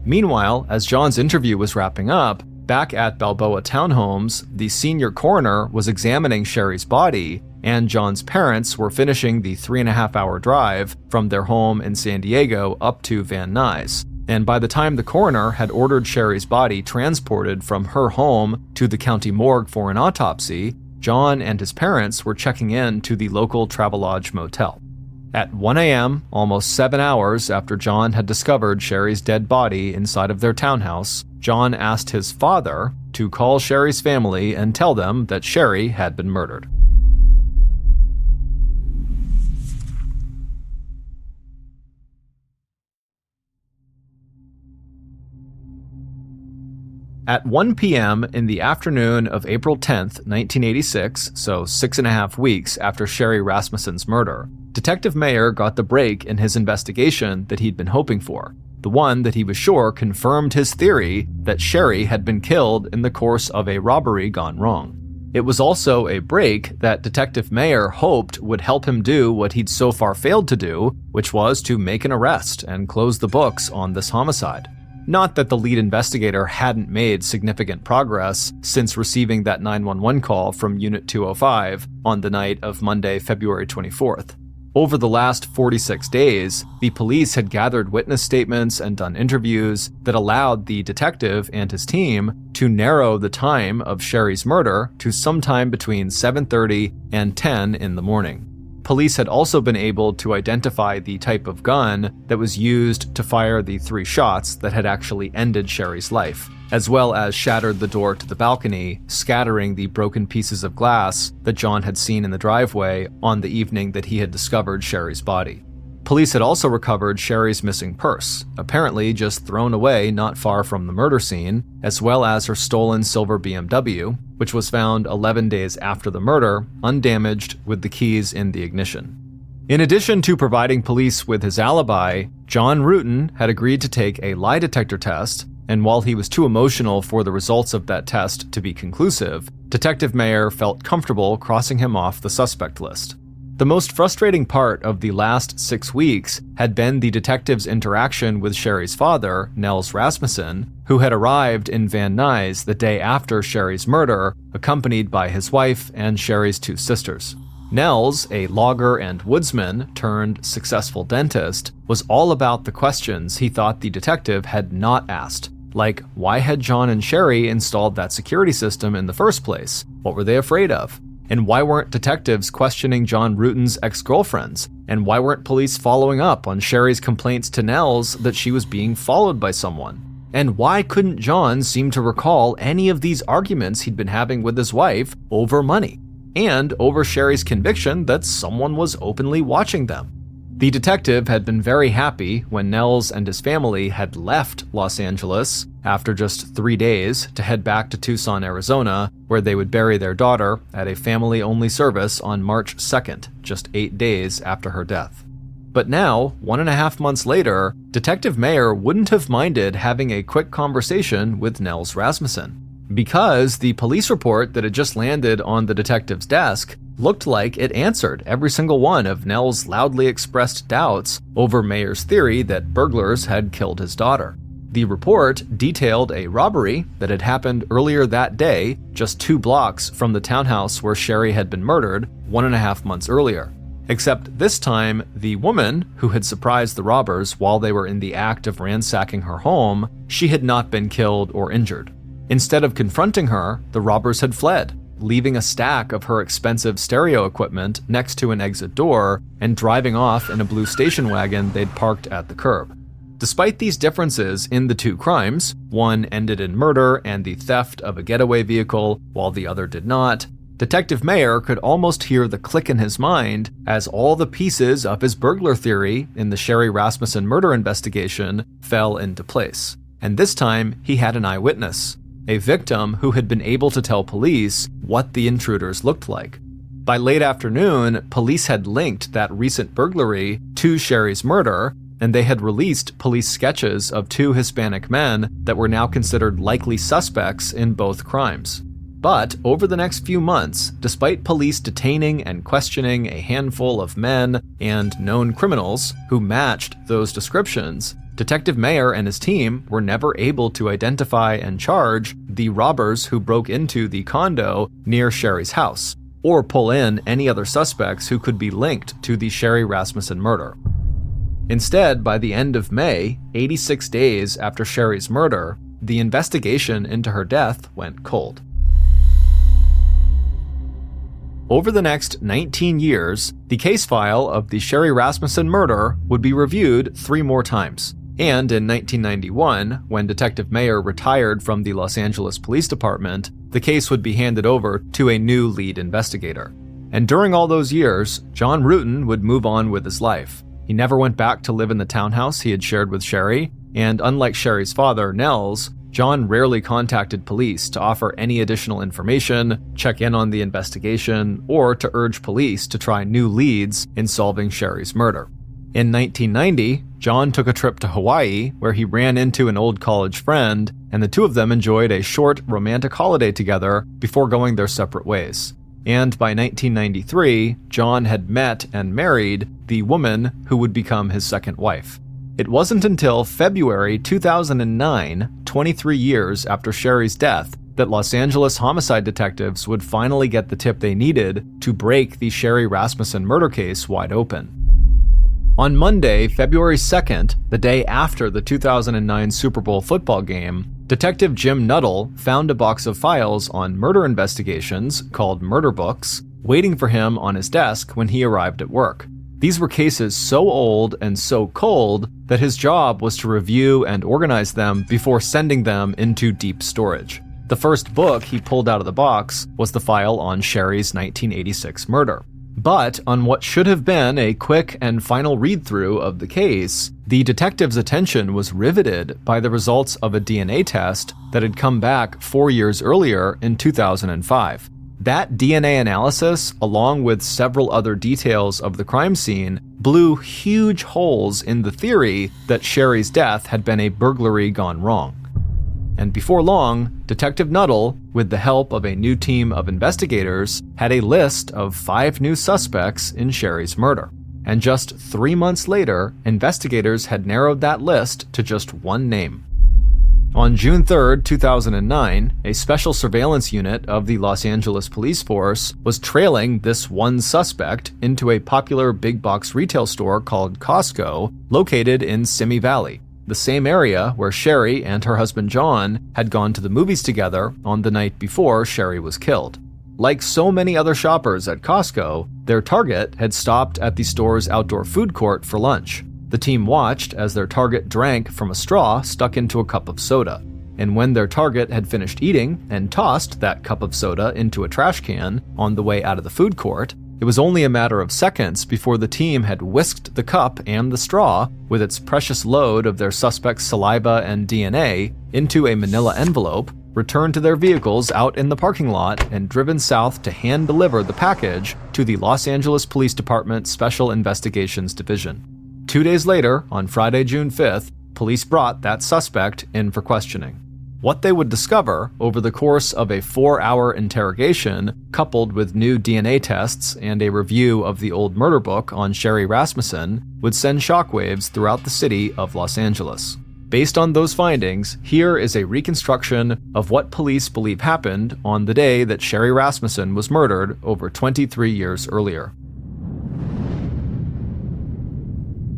Meanwhile, as John's interview was wrapping up, back at Balboa Townhomes, the senior coroner was examining Sherry's body, and John's parents were finishing the 3.5-hour drive from their home in San Diego up to Van Nuys. And by the time the coroner had ordered Sherry's body transported from her home to the county morgue for an autopsy, John and his parents were checking in to the local Travelodge motel. At 1 a.m., almost 7 hours after John had discovered Sherry's dead body inside of their townhouse, John asked his father to call Sherry's family and tell them that Sherry had been murdered. At 1 p.m. in the afternoon of April 10th, 1986, so 6.5 weeks after Sherry Rasmussen's murder, Detective Mayer got the break in his investigation that he'd been hoping for, the one that he was sure confirmed his theory that Sherry had been killed in the course of a robbery gone wrong. It was also a break that Detective Mayer hoped would help him do what he'd so far failed to do, which was to make an arrest and close the books on this homicide. Not that the lead investigator hadn't made significant progress since receiving that 911 call from Unit 205 on the night of Monday, February 24th. Over the last 46 days, the police had gathered witness statements and done interviews that allowed the detective and his team to narrow the time of Sherry's murder to sometime between 7:30 and 10 in the morning. Police had also been able to identify the type of gun that was used to fire the 3 shots that had actually ended Sherry's life, as well as shattered the door to the balcony, scattering the broken pieces of glass that John had seen in the driveway on the evening that he had discovered Sherry's body. Police had also recovered Sherry's missing purse, apparently just thrown away not far from the murder scene, as well as her stolen silver BMW, which was found 11 days after the murder, undamaged with the keys in the ignition. In addition to providing police with his alibi, John Rutan had agreed to take a lie detector test, and while he was too emotional for the results of that test to be conclusive, Detective Mayer felt comfortable crossing him off the suspect list. The most frustrating part of the last 6 weeks had been the detective's interaction with Sherry's father, Nels Rasmussen, who had arrived in Van Nuys the day after Sherry's murder, accompanied by his wife and Sherry's 2 sisters. Nels, a logger and woodsman turned successful dentist, was all about the questions he thought the detective had not asked, like why had John and Sherry installed that security system in the first place? What were they afraid of? And why weren't detectives questioning John Rutan's ex-girlfriends? And why weren't police following up on Sherry's complaints to Nels that she was being followed by someone? And why couldn't John seem to recall any of these arguments he'd been having with his wife over money? And over Sherry's conviction that someone was openly watching them. The detective had been very happy when Nels and his family had left Los Angeles after just 3 days to head back to Tucson, Arizona, where they would bury their daughter at a family-only service on March 2nd, just 8 days after her death. But now, 1.5 months later, Detective Mayer wouldn't have minded having a quick conversation with Nels Rasmussen, because the police report that had just landed on the detective's desk looked like it answered every single one of Nels' loudly expressed doubts over Mayer's theory that burglars had killed his daughter. The report detailed a robbery that had happened earlier that day, just 2 blocks from the townhouse where Sherry had been murdered 1.5 months earlier. Except this time, the woman who had surprised the robbers while they were in the act of ransacking her home, she had not been killed or injured. Instead of confronting her, the robbers had fled, leaving a stack of her expensive stereo equipment next to an exit door and driving off in a blue station wagon they'd parked at the curb. Despite these differences in the 2 crimes, one ended in murder and the theft of a getaway vehicle, while the other did not, Detective Mayer could almost hear the click in his mind as all the pieces of his burglar theory in the Sherry Rasmussen murder investigation fell into place. And this time, he had an eyewitness, a victim who had been able to tell police what the intruders looked like. By late afternoon, police had linked that recent burglary to Sherry's murder, and they had released police sketches of 2 Hispanic men that were now considered likely suspects in both crimes. But over the next few months, despite police detaining and questioning a handful of men and known criminals who matched those descriptions, Detective Mayer and his team were never able to identify and charge the robbers who broke into the condo near Sherry's house, or pull in any other suspects who could be linked to the Sherry Rasmussen murder. Instead, by the end of May, 86 days after Sherry's murder, the investigation into her death went cold. Over the next 19 years, the case file of the Sherry Rasmussen murder would be reviewed 3 more times. And in 1991, when Detective Mayer retired from the Los Angeles Police Department, the case would be handed over to a new lead investigator. And during all those years, John Ruetten would move on with his life. He never went back to live in the townhouse he had shared with Sherry, and unlike Sherry's father, Nels, John rarely contacted police to offer any additional information, check in on the investigation, or to urge police to try new leads in solving Sherry's murder. In 1990, John took a trip to Hawaii where he ran into an old college friend, and the two of them enjoyed a short romantic holiday together before going their separate ways. And by 1993, John had met and married the woman who would become his second wife. It wasn't until February 2009, 23 years after Sherry's death, that Los Angeles homicide detectives would finally get the tip they needed to break the Sherry Rasmussen murder case wide open. On Monday, February 2nd, the day after the 2009 Super Bowl football game, Detective Jim Nuttall found a box of files on murder investigations called murder books waiting for him on his desk when he arrived at work. These were cases so old and so cold that his job was to review and organize them before sending them into deep storage. The first book he pulled out of the box was the file on Sherry's 1986 murder. But on what should have been a quick and final read-through of the case, the detective's attention was riveted by the results of a DNA test that had come back 4 years earlier in 2005. That DNA analysis, along with several other details of the crime scene, blew huge holes in the theory that Sherry's death had been a burglary gone wrong. And before long, Detective Nuttall, with the help of a new team of investigators, had a list of 5 new suspects in Sherry's murder. And just 3 months later, investigators had narrowed that list to just one name. On June 3, 2009, a special surveillance unit of the Los Angeles Police Force was trailing this one suspect into a popular big box retail store called Costco, located in Simi Valley, the same area where Sherry and her husband John had gone to the movies together on the night before Sherry was killed. Like so many other shoppers at Costco, their target had stopped at the store's outdoor food court for lunch. The team watched as their target drank from a straw stuck into a cup of soda. And when their target had finished eating and tossed that cup of soda into a trash can on the way out of the food court, it was only a matter of seconds before the team had whisked the cup and the straw, with its precious load of their suspect's saliva and DNA, into a manila envelope, returned to their vehicles out in the parking lot, and driven south to hand-deliver the package to the Los Angeles Police Department Special Investigations Division. 2 days later, on Friday, June 5th, police brought that suspect in for questioning. What they would discover over the course of a 4-hour interrogation, coupled with new DNA tests and a review of the old murder book on Sherry Rasmussen, would send shockwaves throughout the city of Los Angeles. Based on those findings, here is a reconstruction of what police believe happened on the day that Sherry Rasmussen was murdered over 23 years earlier.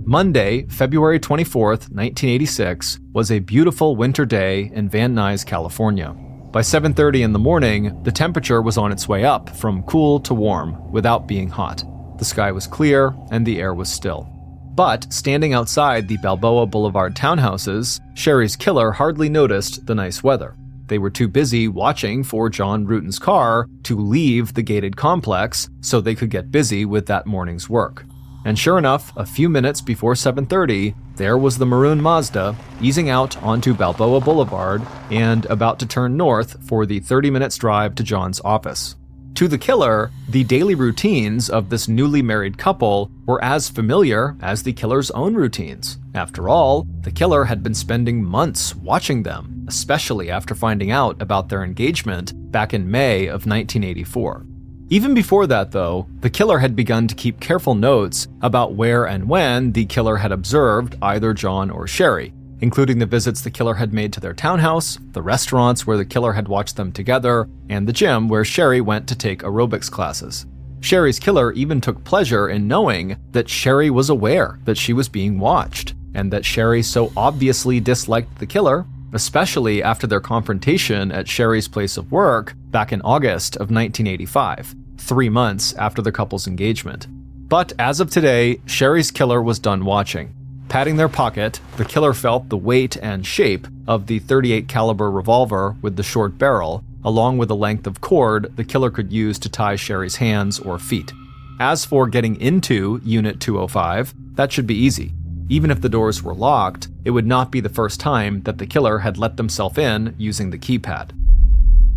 Monday, February 24th, 1986, was a beautiful winter day in Van Nuys, California. By 7:30 in the morning, the temperature was on its way up from cool to warm without being hot. The sky was clear and the air was still. But standing outside the Balboa Boulevard townhouses, Sherry's killer hardly noticed the nice weather. They were too busy watching for John Ruetten's car to leave the gated complex so they could get busy with that morning's work. And sure enough, a few minutes before 7:30, there was the maroon Mazda easing out onto Balboa Boulevard and about to turn north for the 30-minute drive to John's office. To the killer, the daily routines of this newly married couple were as familiar as the killer's own routines. After all, the killer had been spending months watching them, especially after finding out about their engagement back in May of 1984. Even before that, though, the killer had begun to keep careful notes about where and when the killer had observed either John or Sherry, including the visits the killer had made to their townhouse, the restaurants where the killer had watched them together, and the gym where Sherry went to take aerobics classes. Sherry's killer even took pleasure in knowing that Sherry was aware that she was being watched, and that Sherry so obviously disliked the killer, especially after their confrontation at Sherry's place of work back in August of 1985. 3 months after the couple's engagement. But as of today, Sherry's killer was done watching. Patting their pocket, the killer felt the weight and shape of the .38 caliber revolver with the short barrel, along with the length of cord the killer could use to tie Sherry's hands or feet. As for getting into Unit 205, that should be easy. Even if the doors were locked, it would not be the first time that the killer had let themselves in using the keypad.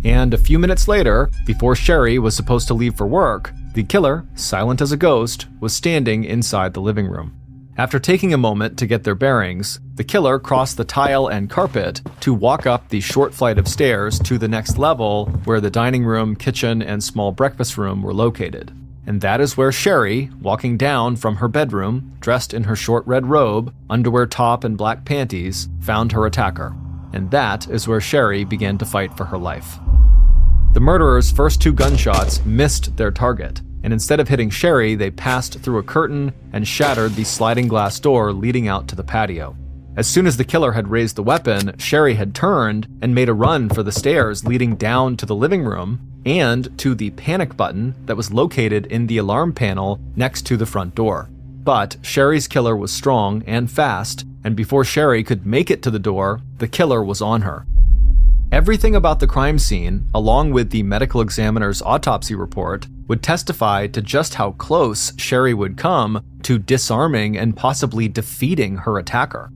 And a few minutes later, before Sherry was supposed to leave for work, the killer, silent as a ghost, was standing inside the living room. After taking a moment to get their bearings, the killer crossed the tile and carpet to walk up the short flight of stairs to the next level where the dining room, kitchen, and small breakfast room were located. And that is where Sherry, walking down from her bedroom, dressed in her short red robe, underwear top, and black panties, found her attacker. And that is where Sherry began to fight for her life. The murderer's first 2 gunshots missed their target, and instead of hitting Sherry, they passed through a curtain and shattered the sliding glass door leading out to the patio. As soon as the killer had raised the weapon, Sherry had turned and made a run for the stairs leading down to the living room and to the panic button that was located in the alarm panel next to the front door. But Sherry's killer was strong and fast, and before Sherry could make it to the door, the killer was on her. Everything about the crime scene, along with the medical examiner's autopsy report, would testify to just how close Sherry would come to disarming and possibly defeating her attacker.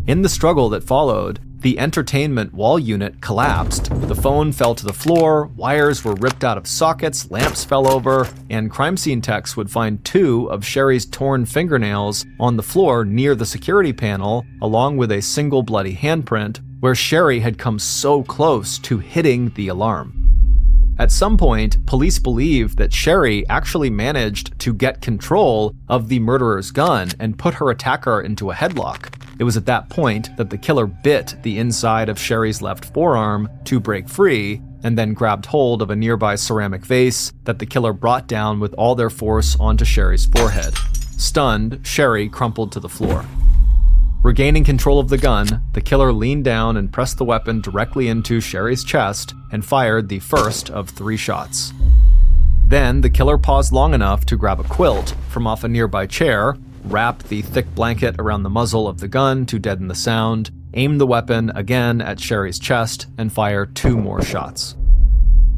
In the struggle that followed, the entertainment wall unit collapsed, the phone fell to the floor, wires were ripped out of sockets, lamps fell over, and crime scene techs would find 2 of Sherry's torn fingernails on the floor near the security panel, along with a single bloody handprint where Sherry had come so close to hitting the alarm. At some point, police believed that Sherry actually managed to get control of the murderer's gun and put her attacker into a headlock. It was at that point that the killer bit the inside of Sherry's left forearm to break free, and then grabbed hold of a nearby ceramic vase that the killer brought down with all their force onto Sherry's forehead. Stunned, Sherry crumpled to the floor. Regaining control of the gun, the killer leaned down and pressed the weapon directly into Sherry's chest and fired the first of 3 shots. Then the killer paused long enough to grab a quilt from off a nearby chair, wrap the thick blanket around the muzzle of the gun to deaden the sound, aim the weapon again at Sherry's chest, and fire 2 more shots.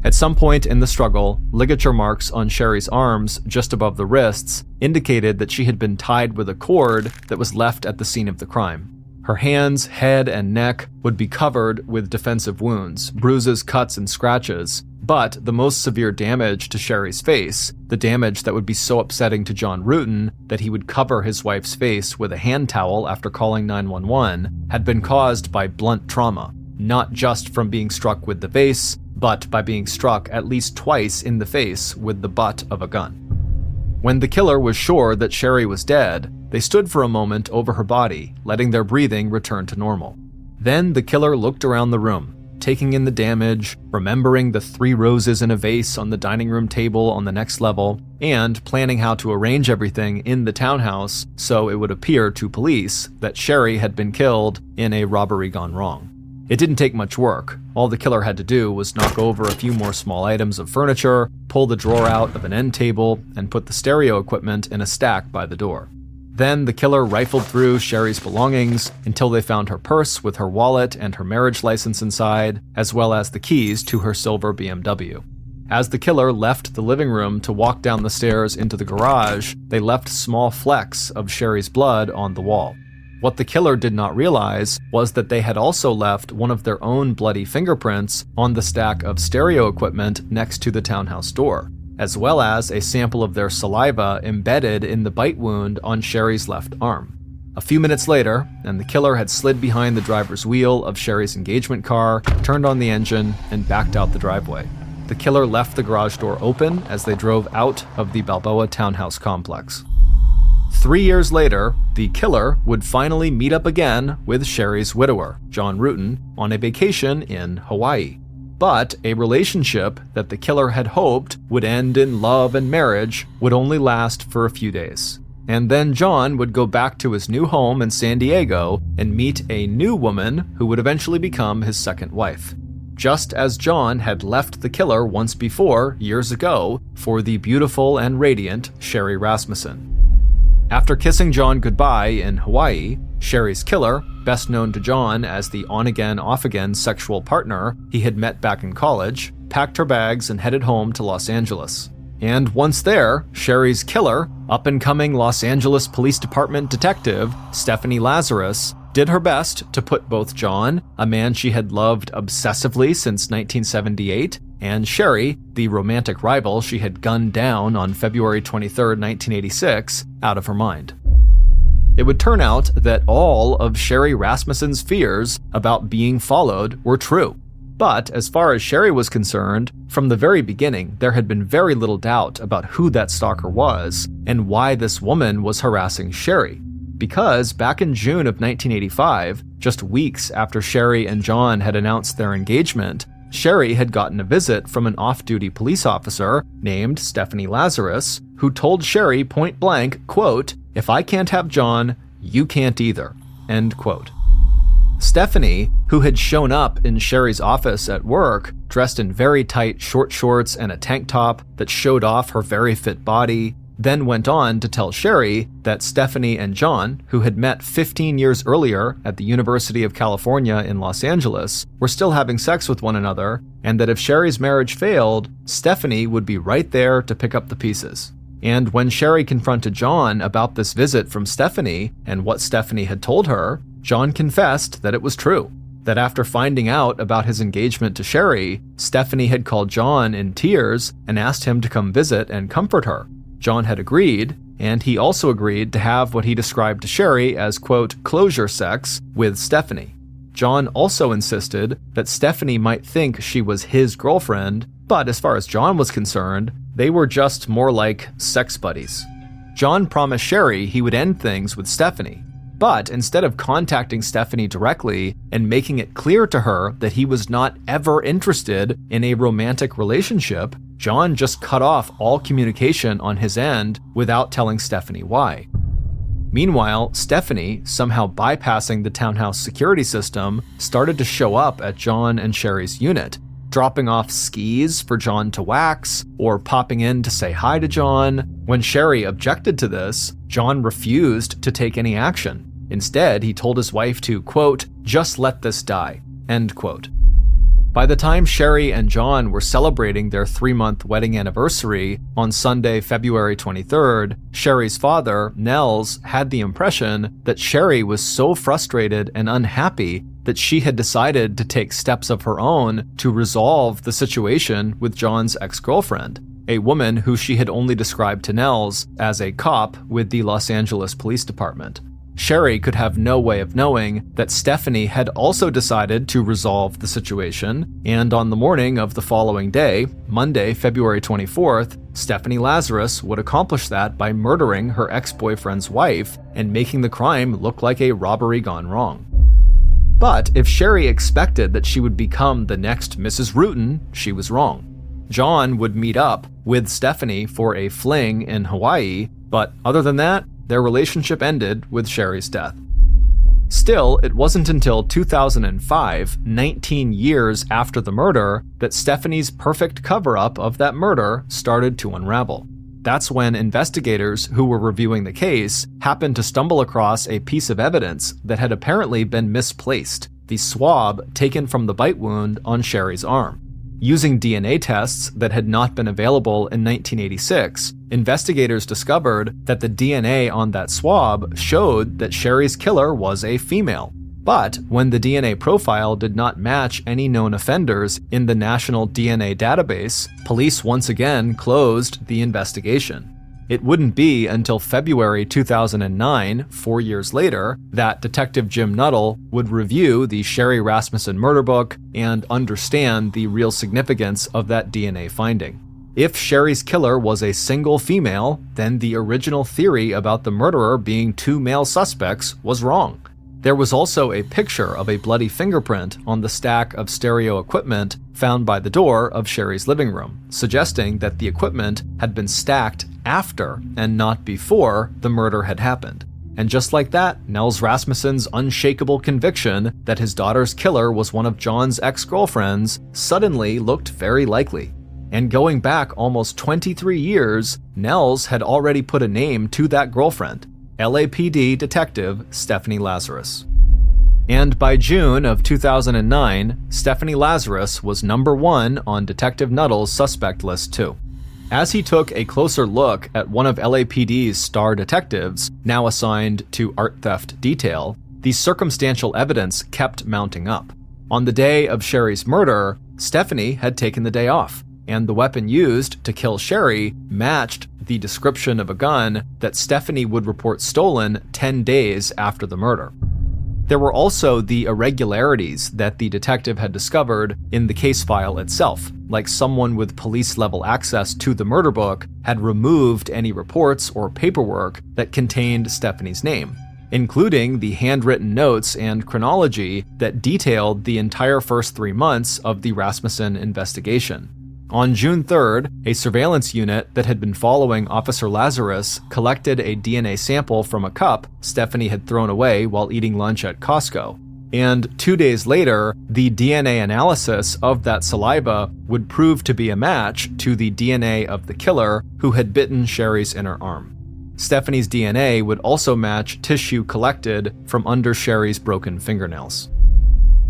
At some point in the struggle, ligature marks on Sherry's arms just above the wrists indicated that she had been tied with a cord that was left at the scene of the crime. Her hands, head, and neck would be covered with defensive wounds, bruises, cuts, and scratches, but the most severe damage to Sherry's face, the damage that would be so upsetting to John Ruetten that he would cover his wife's face with a hand towel after calling 911, had been caused by blunt trauma, not just from being struck with the vase, but by being struck at least twice in the face with the butt of a gun. When the killer was sure that Sherry was dead, they stood for a moment over her body, letting their breathing return to normal. Then the killer looked around the room, taking in the damage, remembering the 3 roses in a vase on the dining room table on the next level, and planning how to arrange everything in the townhouse so it would appear to police that Sherry had been killed in a robbery gone wrong. It didn't take much work. All the killer had to do was knock over a few more small items of furniture, pull the drawer out of an end table, and put the stereo equipment in a stack by the door. Then the killer rifled through Sherry's belongings until they found her purse with her wallet and her marriage license inside, as well as the keys to her silver BMW. As the killer left the living room to walk down the stairs into the garage, they left small flecks of Sherry's blood on the wall. What the killer did not realize was that they had also left one of their own bloody fingerprints on the stack of stereo equipment next to the townhouse door, as well as a sample of their saliva embedded in the bite wound on Sherry's left arm. A few minutes later, and the killer had slid behind the driver's wheel of Sherry's engagement car, turned on the engine, and backed out the driveway. The killer left the garage door open as they drove out of the Balboa townhouse complex. 3 years later, the killer would finally meet up again with Sherry's widower, John Ruetten, on a vacation in Hawaii. But a relationship that the killer had hoped would end in love and marriage would only last for a few days. And then John would go back to his new home in San Diego and meet a new woman who would eventually become his second wife. just as John had left the killer once before, years ago, for the beautiful and radiant Sherry Rasmussen. After kissing John goodbye in Hawaii, Sherry's killer, best known to John as the on-again, off-again sexual partner he had met back in college, packed her bags and headed home to Los Angeles. And once there, Sherry's killer, up-and-coming Los Angeles Police Department detective Stephanie Lazarus, did her best to put both John, a man she had loved obsessively since 1978, and Sherry, the romantic rival she had gunned down on February 23, 1986, out of her mind. It would turn out that all of Sherry Rasmussen's fears about being followed were true. But as far as Sherry was concerned, from the very beginning, there had been very little doubt about who that stalker was and why this woman was harassing Sherry. Because back in June of 1985, just weeks after Sherry and John had announced their engagement, Sherry had gotten a visit from an off-duty police officer named Stephanie Lazarus, who told Sherry point blank, quote, "If I can't have John, you can't either," end quote. Stephanie, who had shown up in Sherry's office at work, dressed in very tight short shorts and a tank top that showed off her very fit body, then went on to tell Sherry that Stephanie and John, who had met 15 years earlier at the University of California in Los Angeles, were still having sex with one another, and that if Sherry's marriage failed, Stephanie would be right there to pick up the pieces. And when Sherry confronted John about this visit from Stephanie and what Stephanie had told her, John confessed that it was true. That after finding out about his engagement to Sherry, Stephanie had called John in tears and asked him to come visit and comfort her. John had agreed, and he also agreed to have what he described to Sherry as, quote, closure sex with Stephanie. John also insisted that Stephanie might think she was his girlfriend, but as far as John was concerned, they were just more like sex buddies. John promised Sherry he would end things with Stephanie, but instead of contacting Stephanie directly and making it clear to her that he was not ever interested in a romantic relationship, John just cut off all communication on his end without telling Stephanie why. Meanwhile, Stephanie, somehow bypassing the townhouse security system, started to show up at John and Sherry's unit, dropping off skis for John to wax or popping in to say hi to John. When Sherry objected to this, John refused to take any action. Instead, he told his wife to, quote, just let this die, end quote. By the time Sherry and John were celebrating their 3-month wedding anniversary on Sunday, February 23rd, Sherry's father, Nels, had the impression that Sherry was so frustrated and unhappy that she had decided to take steps of her own to resolve the situation with John's ex-girlfriend, a woman who she had only described to Nels as a cop with the Los Angeles Police Department. Sherry could have no way of knowing that Stephanie had also decided to resolve the situation, and on the morning of the following day, Monday, February 24th, Stephanie Lazarus would accomplish that by murdering her ex-boyfriend's wife and making the crime look like a robbery gone wrong. But if Sherry expected that she would become the next Mrs. Rutan, she was wrong. John would meet up with Stephanie for a fling in Hawaii, but other than that, their relationship ended with Sherry's death. Still, it wasn't until 2005, 19 years after the murder, that Stephanie's perfect cover-up of that murder started to unravel. That's when investigators who were reviewing the case happened to stumble across a piece of evidence that had apparently been misplaced, the swab taken from the bite wound on Sherry's arm. Using DNA tests that had not been available in 1986, investigators discovered that the DNA on that swab showed that Sherry's killer was a female. But when the DNA profile did not match any known offenders in the National DNA Database, police once again closed the investigation. It wouldn't be until February 2009, 4 years later, that Detective Jim Nuttall would review the Sherry Rasmussen murder book and understand the real significance of that DNA finding. If Sherry's killer was a single female, then the original theory about the murderer being 2 male suspects was wrong. There was also a picture of a bloody fingerprint on the stack of stereo equipment found by the door of Sherry's living room, suggesting that the equipment had been stacked after and not before the murder had happened. And just like that, Nels Rasmussen's unshakable conviction that his daughter's killer was one of John's ex-girlfriends suddenly looked very likely. And going back almost 23 years, Nels had already put a name to that girlfriend, LAPD Detective Stephanie Lazarus. And by June of 2009, Stephanie Lazarus was number 1 on Detective Nuttall's suspect list too. As he took a closer look at one of LAPD's star detectives, now assigned to art theft detail, the circumstantial evidence kept mounting up. On the day of Sherry's murder, Stephanie had taken the day off, and the weapon used to kill Sherry matched the description of a gun that Stephanie would report stolen 10 days after the murder. There were also the irregularities that the detective had discovered in the case file itself, like someone with police-level access to the murder book had removed any reports or paperwork that contained Stephanie's name, including the handwritten notes and chronology that detailed the entire first 3 months of the Rasmussen investigation. On June 3rd, a surveillance unit that had been following Officer Lazarus collected a DNA sample from a cup Stephanie had thrown away while eating lunch at Costco. And 2 days later, the DNA analysis of that saliva would prove to be a match to the DNA of the killer who had bitten Sherry's inner arm. Stephanie's DNA would also match tissue collected from under Sherry's broken fingernails.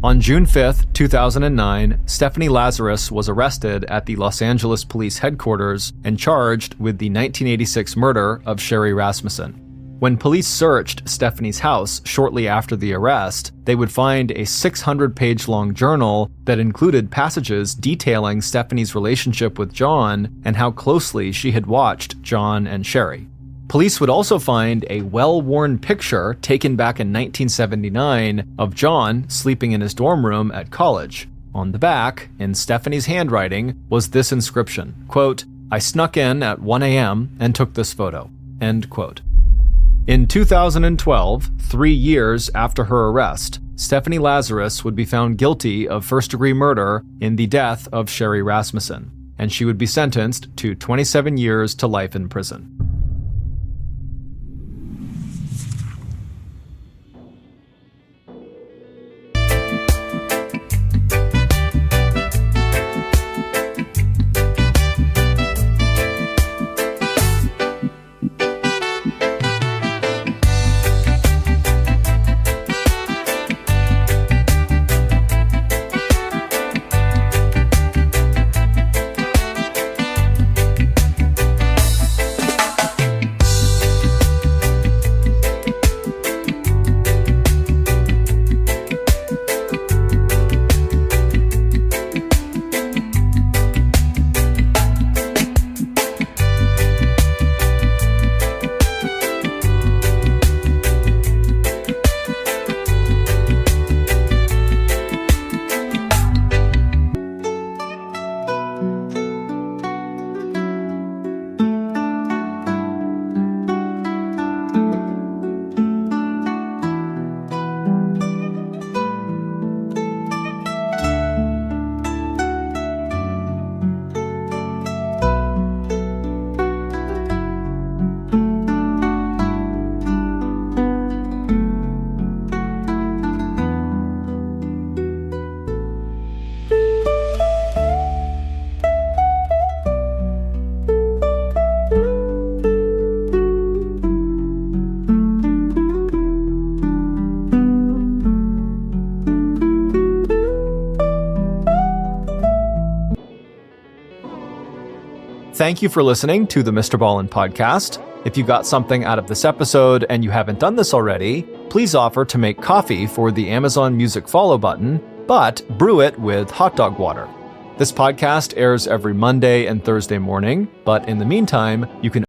On June 5, 2009, Stephanie Lazarus was arrested at the Los Angeles Police Headquarters and charged with the 1986 murder of Sherry Rasmussen. When police searched Stephanie's house shortly after the arrest, they would find a 600-page-long journal that included passages detailing Stephanie's relationship with John and how closely she had watched John and Sherry. Police would also find a well-worn picture taken back in 1979 of John sleeping in his dorm room at college. On the back, in Stephanie's handwriting, was this inscription, quote, "I snuck in at 1 a.m. and took this photo," end quote. In 2012, 3 years after her arrest, Stephanie Lazarus would be found guilty of first-degree murder in the death of Sherry Rasmussen, and she would be sentenced to 27 years to life in prison. Thank you for listening to the MrBallen podcast. If you got something out of this episode and you haven't done this already, please offer to make coffee for the Amazon Music follow button, but brew it with hot dog water. This podcast airs every Monday and Thursday morning, but in the meantime, you can